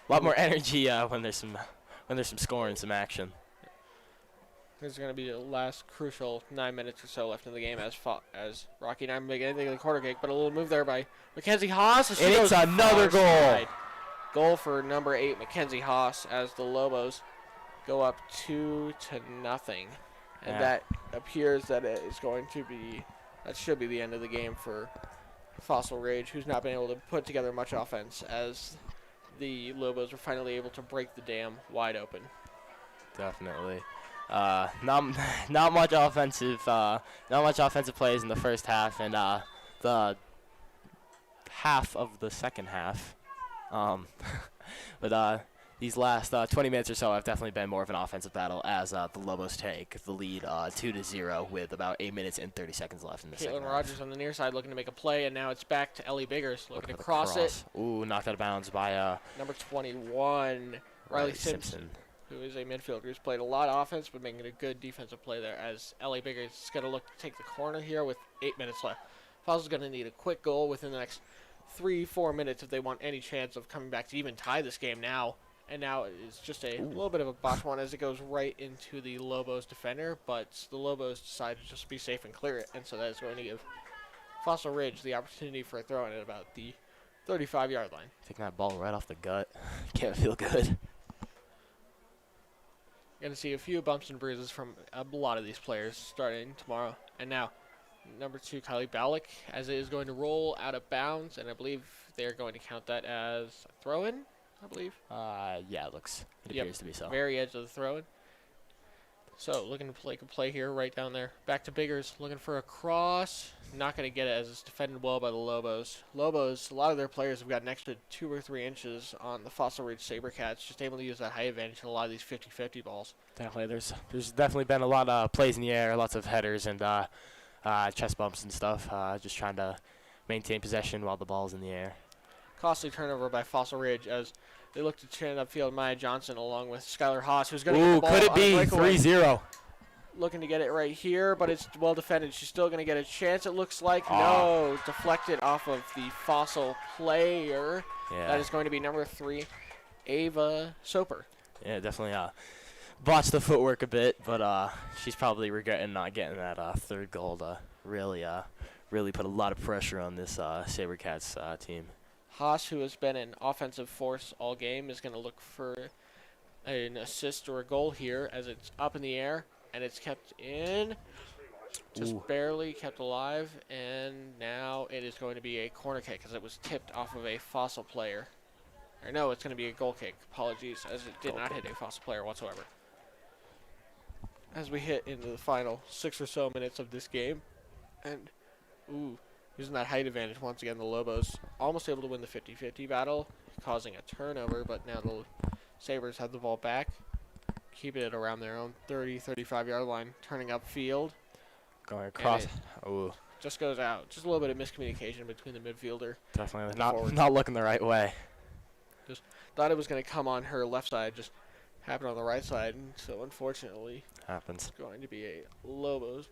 A lot more energy when there's some score and some action. There's going to be the last crucial 9 minutes or so left in the game as Rocky and I make anything in the quarter kick, but a little move there by Mackenzie Haas. And it's another goal. Side. Goal for number 8, Mackenzie Haas, as the Lobos go up 2-0. And that appears that it is going to be, that should be the end of the game for Fossil Rage, who's not been able to put together much offense as the Lobos were finally able to break the dam wide open. Definitely. Not much offensive plays in the first half, and the half of the second half. But these last 20 minutes or so have definitely been more of an offensive battle as the Lobos take the lead 2-0 with about 8 minutes and 30 seconds left in the second half. Caitlin Rogers on the near side looking to make a play, and now it's back to Ellie Biggers looking to cross it. Ooh, knocked out of bounds by number 21, Riley Simpson, who is a midfielder who's played a lot of offense but making a good defensive play there, as Ellie Biggers is going to look to take the corner here with 8 minutes left. Fossil's going to need a quick goal within the next 3-4 minutes if they want any chance of coming back to even tie this game now. And now it's just a little bit of a botch one as it goes right into the Lobos defender, but the Lobos decide to just be safe and clear it, and so that is going to give Fossil Ridge the opportunity for a throw-in at about the 35-yard line. Taking that ball right off the gut. Can't feel good. Going to see a few bumps and bruises from a lot of these players starting tomorrow. And now, number 2, Kylie Ballack, as it is going to roll out of bounds, and I believe they're going to count that as a throw-in, I believe. Yeah, it appears to be so. Very edge of the throw-in. So, looking to make a play here, right down there. Back to Biggers, looking for a cross. Not going to get it as it's defended well by the Lobos. Lobos, a lot of their players have got an extra 2 or 3 inches on the Fossil Ridge Sabercats, just able to use that height advantage in a lot of these 50-50 balls. Definitely, there's definitely been a lot of plays in the air, lots of headers and chest bumps and stuff, just trying to maintain possession while the ball's in the air. Costly turnover by Fossil Ridge as they look to turn upfield Maya Johnson along with Skylar Haas, who's going to get the ball. Could it be 3-0? Looking to get it right here, but it's well defended. She's still going to get a chance, it looks like. No, deflected off of the Fossil player. Yeah. That is going to be number 3, Ava Soper. Yeah, definitely botched the footwork a bit, but she's probably regretting not getting that third goal to really put a lot of pressure on this Sabercats team. Haas, who has been an offensive force all game, is going to look for an assist or a goal here as it's up in the air. And it's kept in, just barely kept alive, and now it is going to be a corner kick as it was tipped off of a Fossil player. Or no, it's going to be a goal kick. Apologies, as it did not hit a Fossil player whatsoever. As we hit into the final 6 or so minutes of this game, and using that height advantage once again, the Lobos almost able to win the 50-50 battle, causing a turnover, but now the Sabres have the ball back. Keeping it around their own 30-35-yard line, turning upfield. Going across. Just goes out. Just a little bit of miscommunication between the midfielder. Definitely not looking the right way. Just thought it was going to come on her left side, just happened on the right side, and so unfortunately happens. It's going to be a Lobos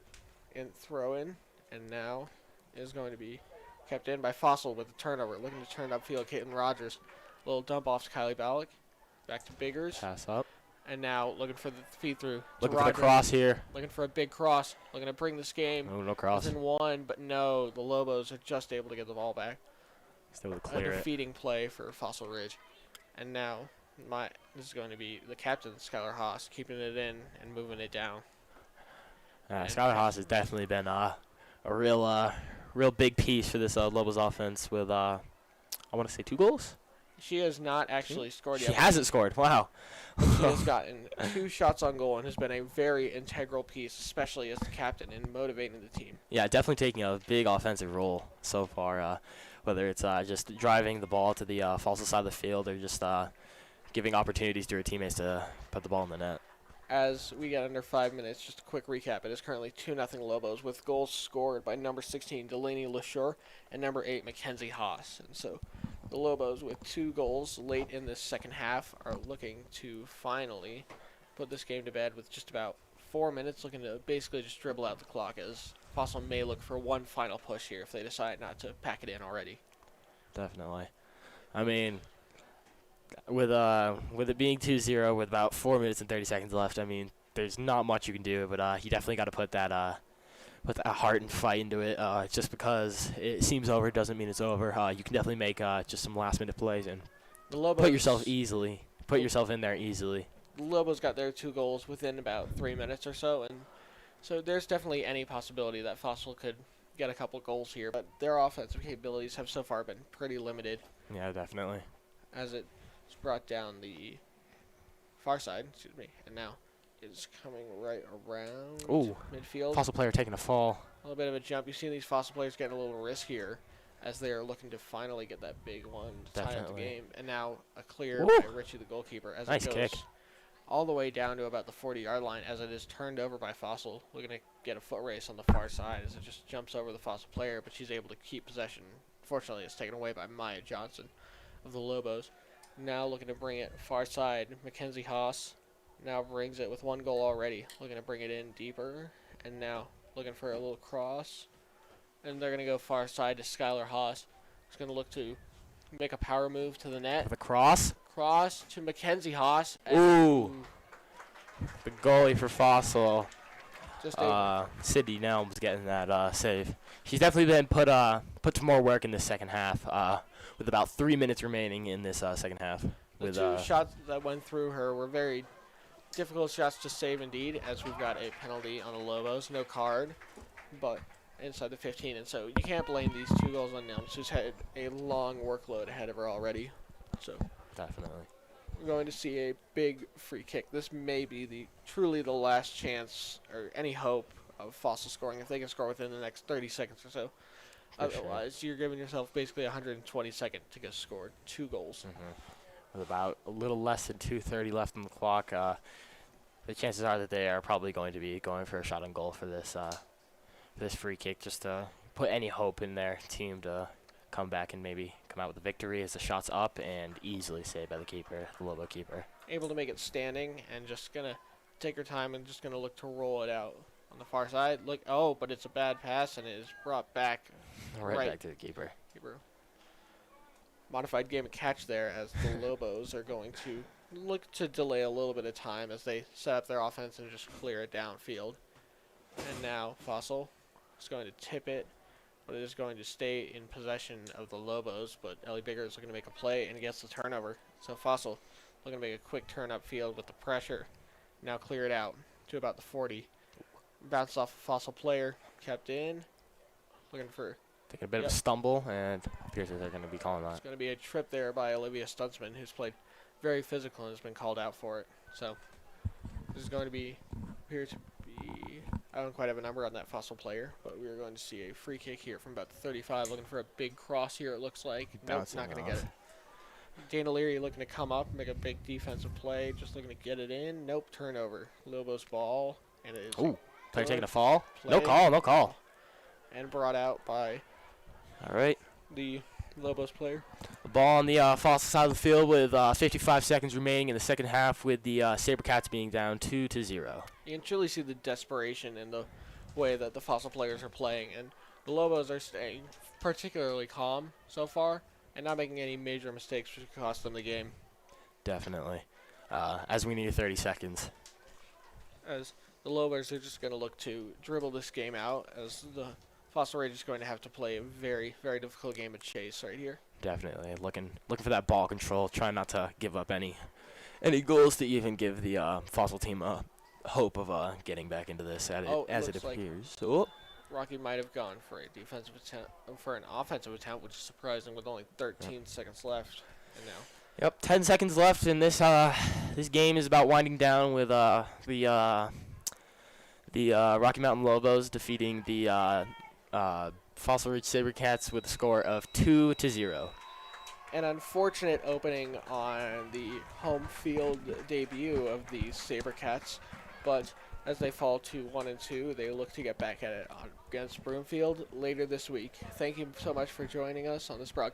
throw-in, and now is going to be kept in by Fossil with the turnover. Looking to turn upfield, Caitlin Rogers. Little dump off to Kylie Ballack. Back to Biggers. Pass up. And now looking for the feed through. Looking for the cross here. Looking for a big cross. Looking to bring this game. Oh, no cross. Within 1, but no, the Lobos are just able to get the ball back. Still to clear it. A defeating play for Fossil Ridge. And now this is going to be the captain, Skylar Haas, keeping it in and moving it down. Skylar Haas has definitely been a real big piece for this Lobos offense with, I want to say 2 goals? She has not actually scored yet. She hasn't scored. Wow. She has gotten 2 shots on goal and has been a very integral piece, especially as the captain, in motivating the team. Yeah, definitely taking a big offensive role so far, whether it's just driving the ball to the Fossil side of the field or just giving opportunities to her teammates to put the ball in the net. as we get under 5 minutes, just a quick recap. It is currently 2-0 Lobos with goals scored by number 16, Delaney LaSure, and number 8, Mackenzie Haas. And so the Lobos, with 2 goals late in this second half, are looking to finally put this game to bed with just about 4 minutes, looking to basically just dribble out the clock, as Fossil may look for one final push here if they decide not to pack it in already. Definitely. I mean, with it being 2-0 with about 4 minutes and 30 seconds left, I mean, there's not much you can do, but you definitely got to put that heart and fight into it. Just because it seems over doesn't mean it's over. You can definitely make just some last-minute plays and put yourself in there easily. The Lobos got their 2 goals within about 3 minutes or so, and so there's definitely any possibility that Fossil could get a couple goals here, but their offensive capabilities have so far been pretty limited. Yeah, definitely. As it's brought down the far side, and now it's coming right around midfield. Fossil player taking a fall. A little bit of a jump. You've seen these Fossil players getting a little riskier as they are looking to finally get that big one to tie up the game. And now a clear by Richie, the goalkeeper, as nice it goes kick. All the way down to about the 40-yard line, as it is turned over by Fossil, looking to get a foot race on the far side as it just jumps over the Fossil player, but she's able to keep possession. Fortunately, it's taken away by Maya Johnson of the Lobos. Now looking to bring it far side, Mackenzie Haas now brings it with 1 goal already, looking to bring it in deeper, and now looking for a little cross, and they're going to go far side to Skylar Haas. He's going to look to make a power move to the net. The cross To Mackenzie Haas. Ooh. The goalie for Fossil. Just Sydney Nelms getting that save. She's definitely been put to more work in this second half. With about 3 minutes remaining in this second half. The 2 shots that went through her were very difficult shots to save indeed, as we've got a penalty on the Lobos. No card, but inside the 15. And so you can't blame these 2 goals on Nelms, who's had a long workload ahead of her already. So definitely. We're going to see a big free kick. This may be truly the last chance or any hope of Fossil scoring if they can score within the next 30 seconds or so. Otherwise, you're giving yourself basically 120 seconds to get scored 2 goals. With about a little less than 2:30 left on the clock, the chances are that they are probably going to be going for a shot on goal for this free kick, just to put any hope in their team to come back and maybe come out with a victory as the shot's up and easily saved by the keeper, the Lobo keeper. Able to make it standing and just going to take her time and just going to look to roll it out on the far side. But it's a bad pass and it is brought back right back to the keeper. Modified game of catch there, as the Lobos are going to look to delay a little bit of time as they set up their offense and just clear it downfield. And now Fossil is going to tip it, but it is going to stay in possession of the Lobos, but Ellie Bigger is looking to make a play and gets the turnover. So Fossil looking to make a quick turn upfield with the pressure. Now clear it out to about the 40. Bounced off a Fossil player, kept in, looking for... Taking a bit of a stumble, and appears that they're going to be calling that. It's going to be a trip there by Olivia Stutzman, who's played very physical and has been called out for it. So this is going to appear to be, I don't quite have a number on that Fossil player, but we are going to see a free kick here from about the 35, looking for a big cross here, it looks like. Nope, not going to get it. Dana Leary looking to come up, make a big defensive play, just looking to get it in. Nope, turnover. Lobos ball, and it is... Ooh, player taking a fall? Play. No call. And brought out by... All right. The Lobos player. The ball on the Fossil side of the field with 55 seconds remaining in the second half, with the Sabercats being down 2-0. You can truly see the desperation in the way that the Fossil players are playing, and the Lobos are staying particularly calm so far and not making any major mistakes which could cost them the game. Definitely. As we need 30 seconds. As the Lobos are just going to look to dribble this game out, as the Fossil Rage is going to have to play a very, very difficult game of chase right here. Definitely looking for that ball control, trying not to give up any goals to even give the Fossil team a hope of getting back into this as it appears. Like Rocky might have gone for a defensive attempt, for an offensive attempt, which is surprising with only 13 seconds left. And now. Yep, 10 seconds left, and this game is about winding down with the Rocky Mountain Lobos defeating the Fossil Ridge Sabercats with a score of 2-0. An unfortunate opening on the home field debut of the Sabercats, but as they fall to 1-2, they look to get back at it against Broomfield later this week. Thank you so much for joining us on this broadcast.